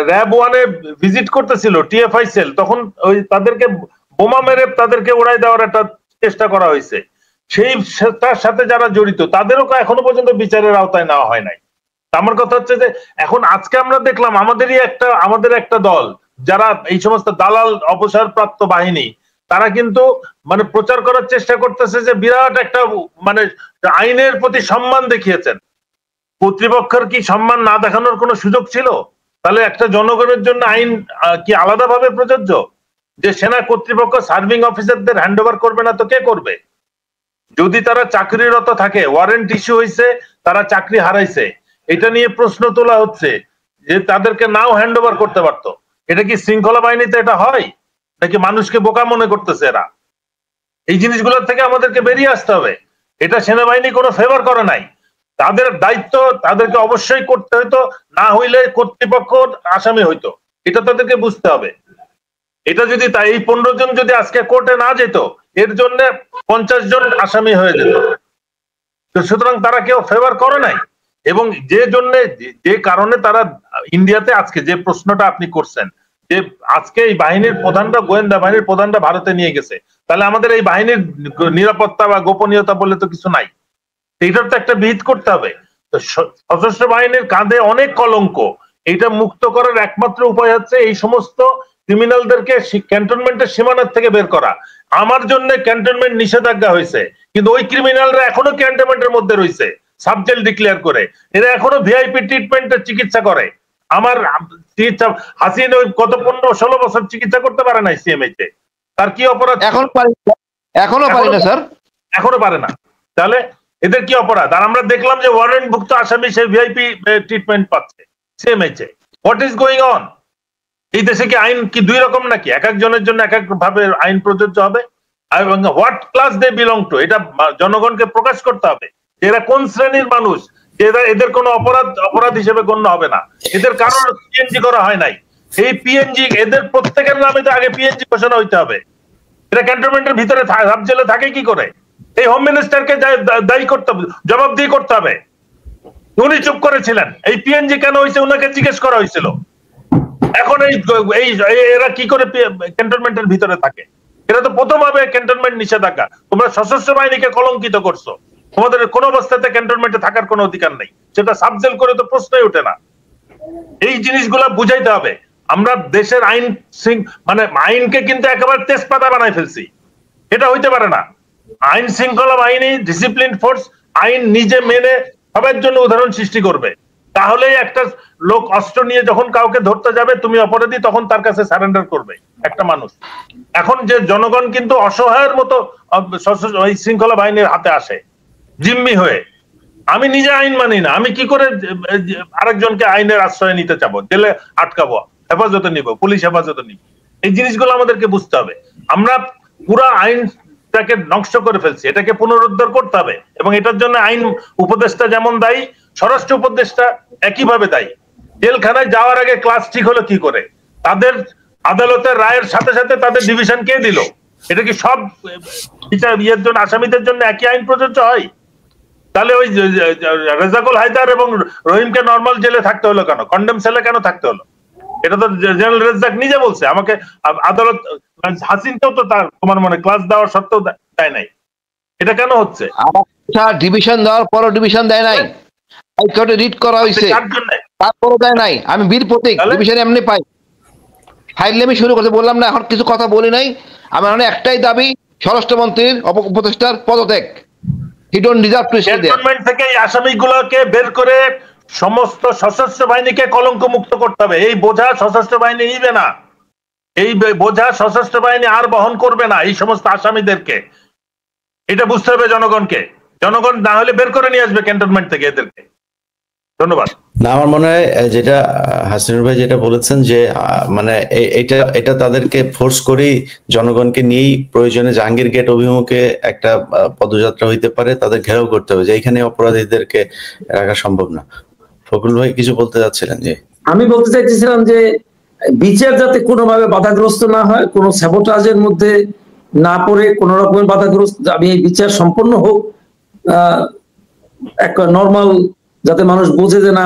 র্যাব 1-এ ভিজিট করতেছিল টিএফআই সেল, তখন ওই তাদেরকে বোমা মেরে তাদেরকে উড়াই দেওয়ার একটা চেষ্টা করা হয়েছে। সেই তার সাথে যারা জড়িত তাদেরও এখনো পর্যন্ত বিচারের আওতায় নেওয়া হয় নাই। আমার কথা হচ্ছে যে এখন আজকে আমরা দেখলাম আমাদের একটা দল যারা এই সমস্ত দালাল অবসরপ্রাপ্ত বাহিনী, তারা কিন্তু মানে প্রচার করার চেষ্টা করতেছে যে বিরাট একটা মানে আইনের প্রতি সম্মান দেখিয়েছেন। কর্তৃপক্ষের কি সম্মান না দেখানোর কোনো সুযোগ ছিল? তাহলে একটা জনগণের জন্য আইন কি আলাদাভাবে প্রযোজ্য? যে সেনা কর্তৃপক্ষ সার্ভিং অফিসারদের হ্যান্ড ওভার করবে না তো কে করবে? যদি তারা চাকরিরত থাকে, ওয়ারেন্ট ইস্যু হয়েছে, তারা চাকরি হারাইছে, এটা নিয়ে প্রশ্ন তোলা হচ্ছে যে তাদেরকে নাও হ্যান্ড ওভার করতে পারতো। এটা কি শৃঙ্খলা বাহিনীতে এটা হয় নাকি মানুষকে বোকা মনে করতেছে এরা? এই জিনিসগুলোর থেকে আমাদেরকে বেরিয়ে আসতে হবে। এটা সেনাবাহিনী কোনো ফেভার করে নাই, তাদের দায়িত্ব তাদেরকে অবশ্যই করতে হইতো, না হইলে কর্তৃপক্ষ আসামি হইতো, এটা তাদেরকে বুঝতে হবে। এটা যদি তাই এই 15 জন যদি আজকে কোর্টে না যেত, এর জন্য 50 জন আসামি হয়ে যেত। তো সুতরাং তারা কেউ ফেভার করে নাই। এবং যে কারণে তারা ইন্ডিয়াতে আজকে যে প্রশ্নটা আপনি করছেন যে আজকে এই বাহিনীর প্রধানরা, গোয়েন্দা বাহিনীর প্রধানরা ভারতে নিয়ে গেছে, তাহলে আমাদের এই বাহিনীর নিরাপত্তা বা গোপনীয়তা বলে তো কিছু নাই। এইটার তো একটা বিহিত করতে হবে। তো সশস্ত্র বাহিনীর কাঁধে অনেক কলঙ্ক, এটা মুক্ত করার একমাত্র উপায় হচ্ছে এই সমস্ত ক্রিমিনালদেরকে ক্যান্টনমেন্টের সীমানার থেকে বের করা। আমার জন্য ক্যান্টনমেন্ট নিষেধাজ্ঞা হয়েছে, কিন্তু ওই ক্রিমিনালরা এখনো ক্যান্টনমেন্টের মধ্যে রয়েছে সাবজেল ডিক্লেয়ার করে। এরা এখনো ভিআইপি ট্রিটমেন্টের চিকিৎসা করে। আমার চিকিৎসা হাসিন ওই গত 15-16 বছর চিকিৎসা করতে পারে নাই সিএমএইচে। তার কি অপরাধ? এখনো পারে না স্যার, এখনো পারে না। তাহলে এদের কি অপরাধ? আর আমরা দেখলাম যে ওয়ারেন্টভুক্ত আসামি সে ভিআইপি ট্রিটমেন্ট পাচ্ছে সিএমএইচে। What is going on? এই দেশে কি আইন কি দুই রকম নাকি? এক একজনের জন্য এক এক ভাবে আইন প্রযোজ্য হবে? এবং what class they belong to, এটা জনগণকে প্রকাশ করতে হবে। এরা কোন শ্রেণীর মানুষ, এদের কোনো অপরাধ হিসেবে গণ্য হবে না। এদের কারণ পিএনজি করা হয় নাই। এই পিএনজি এদের প্রত্যেকের নামে তো আগে পিএনজি ঘোষণা হইতে হবে। এরা ক্যান্টনমেন্টের ভিতরে সাব জেলে থাকে কি করে? এই হোম মিনিস্টারকে দায়ী করতে হবে, জবাবদিহি করতে হবে। উনি চুপ করেছিলেন, এই পিএনজি কেন হয়েছে উনাকে জিজ্ঞেস করা হয়েছিল। এখন এরা কি করে ক্যান্টনমেন্টের ভিতরে থাকে? এরা তো প্রথম হবে ক্যান্টনমেন্ট নিষেধাজ্ঞা। তোমরা সশস্ত্র বাহিনীকে কলঙ্কিত করছো, তোমাদের কোন অবস্থাতে ক্যান্টনমেন্টে থাকার কোনো অধিকার নেই। সেটা সাবজেল করে তো প্রশ্নই ওঠে না। এই জিনিসগুলা বুঝাইতে হবে। আমরা দেশের আইন মানে আইনকে কিন্তু একেবারে তেজপাতা বানাই ফেলছি, এটা হইতে পারে না। আইন শৃঙ্খলা বাহিনী, ডিসিপ্লিন ফোর্স আইন নিজে মেনে সবার জন্য উদাহরণ সৃষ্টি করবে। তাহলেই একটা লোক অস্ত্র নিয়ে যখন কাউকে ধরতে যাবে, তুমি অপরাধী, তখন তার কাছে সারেন্ডার করবে একটা মানুষ। এখন যে জনগণ কিন্তু অসহায়ের মতো ওই শৃঙ্খলা বাহিনীর হাতে আসে জিম্মি হয়ে। আমি নিজে আইন মানি না, আমি কি করে আরেকজনকে আইনের আশ্রয় নিতে চাবো, জেলে আটকাবো, হেফাজতে নিব, পুলিশ হেফাজতে নিব? এই জিনিসগুলো আমাদেরকে বুঝতে হবে। আমরা পুরা আইনটাকে নষ্ট করে ফেলছি, এটাকে পুনরুদ্ধার করতে হবে। এবং এটার জন্য আইন উপদেষ্টা যেমন দায়ী, স্বরাষ্ট্র উপদেষ্টা একইভাবে দায়ী। জেলখানায় যাওয়ার আগে ক্লাস ঠিক হলো কি করে? তাদের আদালতের রায়ের সাথে সাথে তাদের ডিভিশন কে দিল? এটা কি সব ইয়ের জন্য, আসামিদের জন্য একই আইন প্রযোজ্য হয়? তাহলে ওই রেজাকুল হায়দার এবং রহিমকে নর্মাল জেলে থাকতে হলো কেন? কন্ডেম সেলে কেন থাকতে হলো? এটা তো জেনারেল রেজাক নিজে বলছে। আমাকে আদালত, হাসিনকেও তো তার তোমার মনে ক্লাস দেওয়ার সত্ত্বেও দেয় নাই। এটা কেন হচ্ছে? ডিভিশন দেওয়ার পরও ডিভিশন দেয় নাই, হাইকোর্টে রিট করা হয়েছে। তারপরে দেয় নাই। আমি বীর প্রতীক ডিভিশন এমনি পাই, ফাইল আমি শুরু করতে বললাম না, এখন কিছু কথা বলি নাই। আমার মানে একটাই দাবি, স্বরাষ্ট্রমন্ত্রীর উপদেষ্টার পদত্যাগ। He don't deserve to stay there. Cantonment থেকে এই আসামিগুলোকে বের করে সমস্ত সশস্ত্র বাহিনীকে কলঙ্ক মুক্ত করতে হবে। এই বোঝা সশস্ত্র বাহিনী নিবে না, এই বোঝা সশস্ত্র বাহিনী আর বহন করবে না এই সমস্ত আসামিদেরকে। এটা বুঝতে হবে জনগণকে। জনগণ না হলে বের করে নিয়ে আসবে ক্যান্টনমেন্ট থেকে এদেরকে। ধন্যবাদ। না, আমার মনে হয় যেটা হাসিনুর ভাই যেটা বলেছেন যে মানে এটা তাদেরকে ফোর্স করেই জনগণকে নিয়েই প্রয়োজনে জাহাঙ্গীর গেট অভিমুখে একটা পদযাত্রা হইতে পারে, তাদের ঘেরাও করতে হবে যে এখানে অপরাধীদেরকে রাখা সম্ভব না। ফখরুল ভাই কিছু বলতে যাচ্ছিলেন? যে আমি বলতে চাইছিলাম যে বিচার যাতে কোনোভাবে বাধাগ্রস্ত না হয়, কোনো স্যাবোটাজের মধ্যে না পড়ে, কোন রকমের বাধাগ্রস্ত, আমি এই বিচার সম্পন্ন হোক, একটা নর্মাল, যাতে মানুষ বোঝে যে না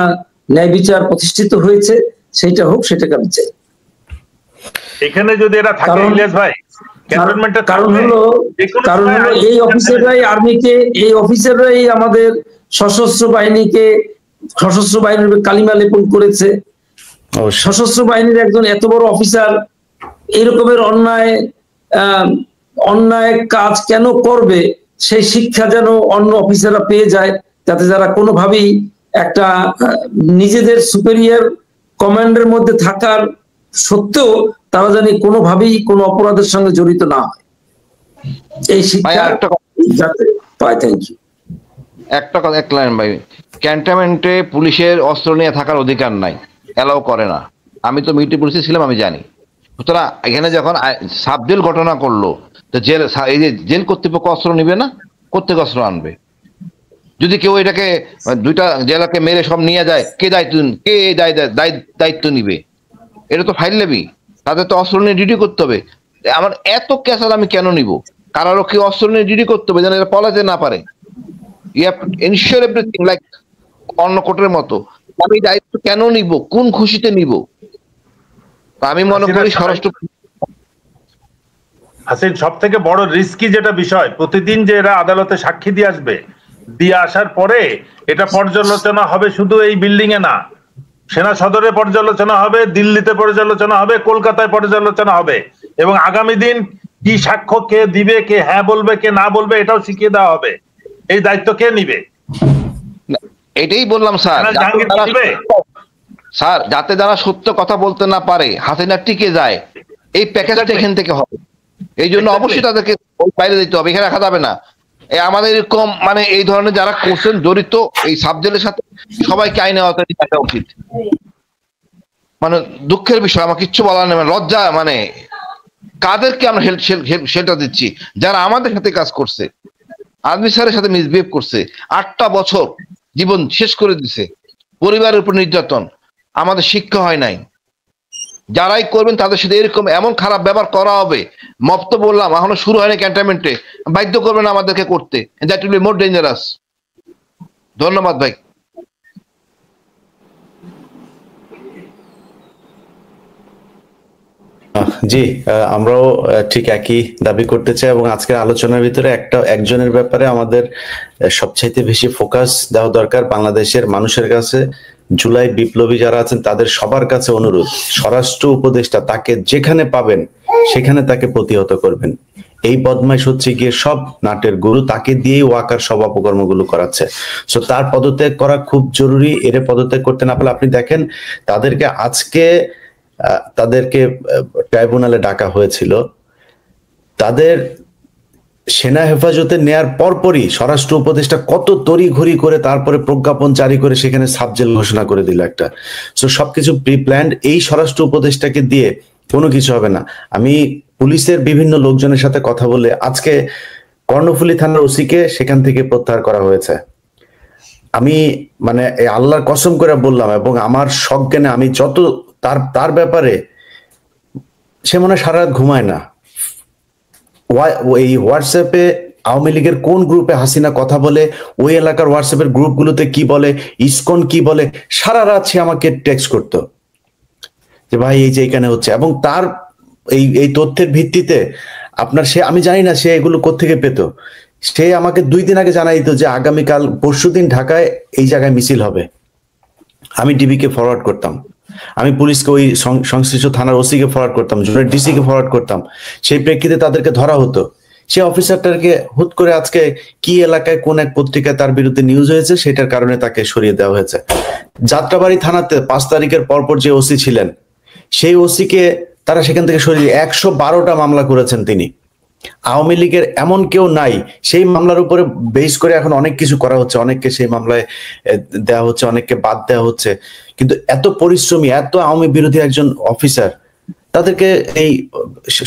ন্যায় বিচার প্রতিষ্ঠিত হয়েছে, সেইটা হোক, সেটাকে আমি চাই। এখানে যদি এটা থাকে ইলিয়াস ভাই, কারণ হলো এই অফিসাররাই আর্মিকে, এই অফিসাররাই আমাদের সশস্ত্র বাহিনীর কালিমা লেপন করেছে। সশস্ত্র বাহিনীর একজন এত বড় অফিসার এইরকমের অন্যায় কাজ কেন করবে, সেই শিক্ষা যেন অন্য অফিসাররা পেয়ে যায়, যাতে যারা কোনোভাবেই একটা নিজেদের সুপেরিয়র কমান্ডের মধ্যে থাকার সত্ত্বেও তারা জানি কোনোভাবেই কোনো অপরাধের সঙ্গে জড়িত না হয়, এই শিক্ষা যাতে পায়। Thank you. একটা কথা, এক লাইন ভাই। ক্যান্টনমেন্টে পুলিশের অস্ত্র নিয়ে থাকার অধিকার নাই, অ্যালাউ করে না। আমি তো মিলিটারি পুলিশে ছিলাম, আমি জানি। সুতরাং এখানে যখন সাবজেল ঘটনা করলো, তো এই যে জেল কর্তৃপক্ষ অস্ত্র নিবে না, কোত্থেকে অস্ত্র আনবে? যদি কেউ এটাকে দুইটা জেলাকে মেরে সব নিয়ে যায়, কে দায়িত্ব নিবে? এটা তো ফাইল লেবি, তাদের তো অস্ত্র নিয়ে ডিউটি করতে হবে। আমার এত ক্যাসাল আমি কেন নিব? কারারক্ষী অস্ত্র নিয়ে ডিউটি করতে হবে যেন এরা পলাতে না পারে। You have to ensure everything like অন্য কোর্টের মতো। আমি দায়িত্ব কেন নিব? কোন খুশিতে নিব? আমি মনে করি স্বরাষ্ট্র হাসিন সব থেকে বড় রিস্কি যেটা বিষয়, প্রতিদিন যে এরা আদালতে সাক্ষী দিয়ে আসবে, দিয়ে আসার পরে এটা পর্যালোচনা হবে শুধু এই বিল্ডিং এ না, সেনা সদরে পর্যালোচনা হবে, দিল্লিতে পর্যালোচনা হবে, কলকাতায় পর্যালোচনা হবে, এবং আগামী দিন কি সাক্ষ্য কে দিবে, কে হ্যাঁ বলবে, কে না বলবে, এটাও শিখিয়ে দেওয়া হবে। এই দায়িত্ব কে নিবে? এটাই বললাম স্যার, যাতে যারা সত্য কথা বলতে না পারে, হাসিনা টিকে যায়, এই প্যাকেজটা এখান থেকে হবে। এই জন্য অবশ্যই তাদেরকে বাইরে দিতে হবে, এখানে রাখা যাবে না। আমাদের এরকম মানে এই ধরনের যারা কোশ্চেন জড়িত এই সাবজেক্টের সাথে, সবাইকে আইনে আওতায় রাখা উচিত। মানে দুঃখের বিষয়, আমার কিচ্ছু বলার নেই, লজ্জা। মানে কাদেরকে আমরা শেল্টার দিচ্ছি? যারা আমাদের সাথে কাজ করছে, আর্মি স্যারের সাথে মিসবিহেভ করছে, 8টা বছর জীবন শেষ করে দিছে, পরিবারের উপর নির্যাতন, আমাদের শিক্ষা হয় নাই। যারাই করবেন তাদের সাথে এরকম এমন খারাপ ব্যবহার করা হবে। মব তো বললাম এখনো শুরু হয়নি ক্যান্টনমেন্টে, বাধ্য করবেন আমাদেরকে করতে। That will be more dangerous. ধন্যবাদ ভাই। জি, আমরাও ঠিক একই দাবি করতে চাই, এবং আজকের আলোচনার ভিতরে একজনের ব্যাপারে আমাদের সবচাইতে বেশি ফোকাস দেওয়া দরকার। বাংলাদেশের মানুষের কাছে, জুলাই বিপ্লবী যারা আছেন তাদের সবার কাছে অনুরোধ, স্বরাষ্ট্র উপদেষ্টা তাকে যেখানে পাবেন সেখানে তাকে প্রতিহত করবেন। এই বদমাইশ হচ্ছে গিয়ে সব নাটের গুরু, তাকে দিয়েই ওয়াকার সব অপকর্মগুলো করাচ্ছে। সো তার পদত্যাগ করা খুব জরুরি। এর পদত্যাগ করতে না পারলে আপনি দেখেন তাদেরকে ট্রাইব্যুনালে ডাকা হয়েছিল, তাদের সেনা হেফাজতে নেয়ার পরপরই স্বরাষ্ট্র উপদেষ্টা কত তড়িঘড়ি করে তারপরে প্রজ্ঞাপন জারি করে সেখানে সাবজেল ঘোষণা করে দিল একটা। সো সবকিছু প্রি প্ল্যান্ড। এই স্বরাষ্ট্র উপদেষ্টাকে দিয়ে কোনো কিছু হবে না। আমি পুলিশের বিভিন্ন লোকজনের সাথে কথা বলে আজকে কর্ণফুলী থানার ওসিকে সেখান থেকে প্রত্যাহার করা হয়েছে। আমি মানে আল্লাহর কসম করে বললাম, এবং আমার সজ্ঞানে আমি যত তার ব্যাপারে, সে মনে হয় সারা রাত ঘুমায় না। এই হোয়াটসঅ্যাপে আওয়ামী লীগের কোন গ্রুপে হাসিনা কথা বলে, ওই এলাকার হোয়াটসঅ্যাপের গ্রুপগুলোতে কি বলে, ইসকন কি বলে, সারা রাত সে আমাকে টেক্সট করতো যে ভাই এই যে এখানে হচ্ছে। এবং তার এই তথ্যের ভিত্তিতে আমি জানি না সে এগুলো কোত্থেকে পেত। সে আমাকে 2 দিন আগে জানাই দিত যে আগামীকাল পরশুদিন ঢাকায় এই জায়গায় মিছিল হবে। আমি ডিবিকে ফরওয়ার্ড করতাম, আমি পুলিশকে ওই সংশ্লিষ্ট থানার ওসিকে ফরওয়ার্ড করতাম, জোনের ডিসিকে ফরওয়ার্ড করতাম, সেই প্রেক্ষিতে তাদেরকে ধরা হতো। সে অফিসারটাকে হুট করে আজকে কি এলাকায় কোন এক পত্রিকায় তার বিরুদ্ধে নিউজ হয়েছে, সেটার কারণে তাকে সরিয়ে দেওয়া হয়েছে। যাত্রাবাড়ি থানাতে 5 তারিখের পরপর যে ওসি ছিলেন, সেই ওসিকে তারা সেখান থেকে সরিয়ে 112টা মামলা করেছেন তিনি। আওয়ামী লীগের এমন কেউ নাই, সেই মামলার উপরে বেস করে এখন অনেক কিছু করা হচ্ছে, অনেককে সেই মামলায় দেওয়া হচ্ছে, অনেককে বাদ দেওয়া হচ্ছে। কিন্তু এত পরিশ্রমী, এত আওয়ামী বিরোধী একজন অফিসার, তাদেরকে এই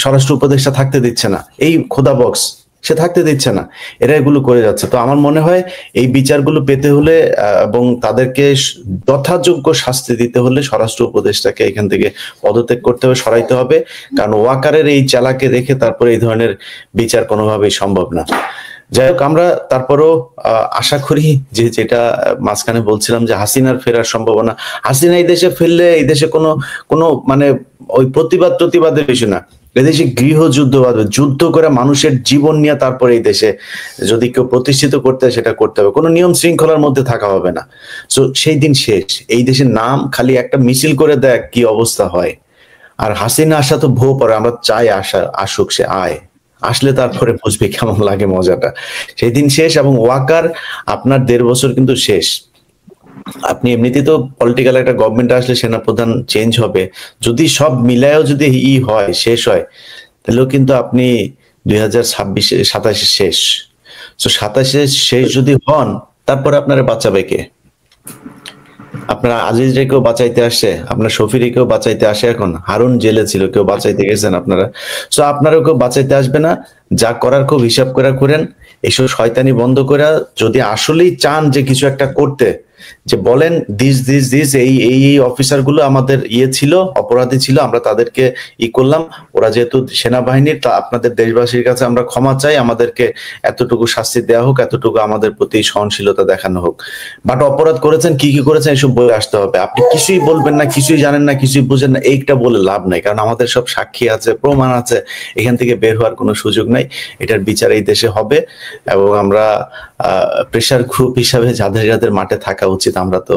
স্বরাষ্ট্র উপদেষ্টা থাকতে দিচ্ছে না, এই খোদা বক্স সে থাকতে দিচ্ছে না, এরা এগুলো করে যাচ্ছে। তো আমার মনে হয় এই বিচারগুলো পেতে হলে এবং তাদেরকে যথাযোগ্য শাস্তি দিতে হলে স্বরাষ্ট্র উপদেষ্টাকে এখান থেকে পদত্যাগ করতে হবে, সরাইতে হবে। কারণ ওয়াকারের এই চালাকে রেখে তারপরে এই ধরনের বিচার কোনোভাবেই সম্ভব না। যাই হোক, আমরা তারপরও আশা করি যে, যেটা মাঝখানে বলছিলাম যে হাসিনার ফেরার সম্ভাবনা, হাসিনা এই দেশে ফিরলে এই দেশে কোনো মানে ওই প্রতিবাদের বিষয় না, এদেশে গৃহযুদ্ধ, যুদ্ধ করে মানুষের জীবন নিয়ে তারপরে এই দেশে যদি কেউ প্রতিষ্ঠিত করতে হয় সেটা করতে হবে, কোনো নিয়ম শৃঙ্খলার মধ্যে থাকা হবে না। তো সেই দিন শেষ। এই দেশের নাম খালি একটা মিছিল করে দেখ কি অবস্থা হয়। আর হাসিনা আসা তো ভো পরে, আমরা চাই আসুক, সে আয়, আসলে তারপরে বুঝবে কেমন লাগে মজাটা। সেই দিন শেষ। এবং ওয়াকার আপনার 1.5 বছর কিন্তু শেষ। আপনি এমনিতেই তো পলিটিক্যাল একটা গভর্নমেন্ট আসলে সেনাপ্রধান চেঞ্জ হবে, যদি সব মিলায়ও যদি হয়, শেষ হয়, তাহলেও কিন্তু আপনি 2027 শেষ। তো 27 শেষ যদি হন, তারপরে আপনারা বাঁচাবে কে? আপনারা আজিজ রে কেউ বাঁচাইতে আসে? আপনার শফিরে কেউ বাঁচাইতে আসে? এখন হারুন জেলে ছিল, কেউ বাঁচাইতে গেছেন আপনারা? তো আপনারাও কেউ বাঁচাইতে আসবে না। যা করার খুব হিসাব করে করেন, এসব শয়তানি বন্ধ করে যদি আসলেই চান যে কিছু একটা করতে, যে বলেন দিস এই অফিসার গুলো আমাদের ছিল, অপরাধী ছিল, আমরা তাদেরকে করলাম, ওরা যেহেতু সেনাবাহিনীর, তা আপনাদের দেশবাসীর কাছে আমরা ক্ষমা চাই, আমাদেরকে এতটুকু শাস্তি দেওয়া হোক, এতটুকু আমাদের প্রতি সহনশীলতা দেখানো হোক। বাট অপরাধ করেছেন, কি কি করেছেন এসব বলে আসতে হবে। আপনি কিছুই বলবেন না, কিছুই জানেন না, কিছুই বুঝেন না, এইটা বলে লাভ নাই, কারণ আমাদের সব সাক্ষী আছে, প্রমাণ আছে, এখান থেকে বের হওয়ার কোনো সুযোগ নাই। এটার বিচার এই দেশে হবে। এবং আমরা প্রেসার গ্রুপ হিসাবে যাদের মাঠে থাকা উচিত আমরা তো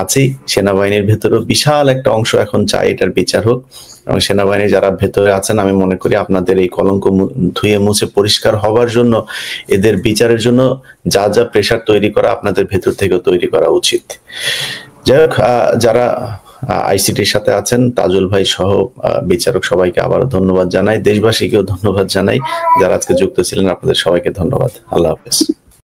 আছি। সেনাবাহিনীর ভেতরেও বিশাল একটা অংশ এখন চাই এটার বিচার হোক। এবং সেনাবাহিনী যারা ভেতরে আছেন, আমি মনে করি আপনাদের এই কলঙ্ক ধুয়ে মুছে পরিষ্কার হবার জন্য, এদের বিচারের জন্য যা যা প্রেসার তৈরি করা আপনাদের ভেতর থেকেও তৈরি করা উচিত। যাই হোক, যারা আইসিটির সাথে আছেন, তাজুল ভাই সহ বিচারক সবাইকে আবারও ধন্যবাদ জানাই, দেশবাসীকেও ধন্যবাদ জানাই, যারা আজকে যুক্ত ছিলেন আপনাদের সবাইকে ধন্যবাদ। আল্লাহ হাফেজ।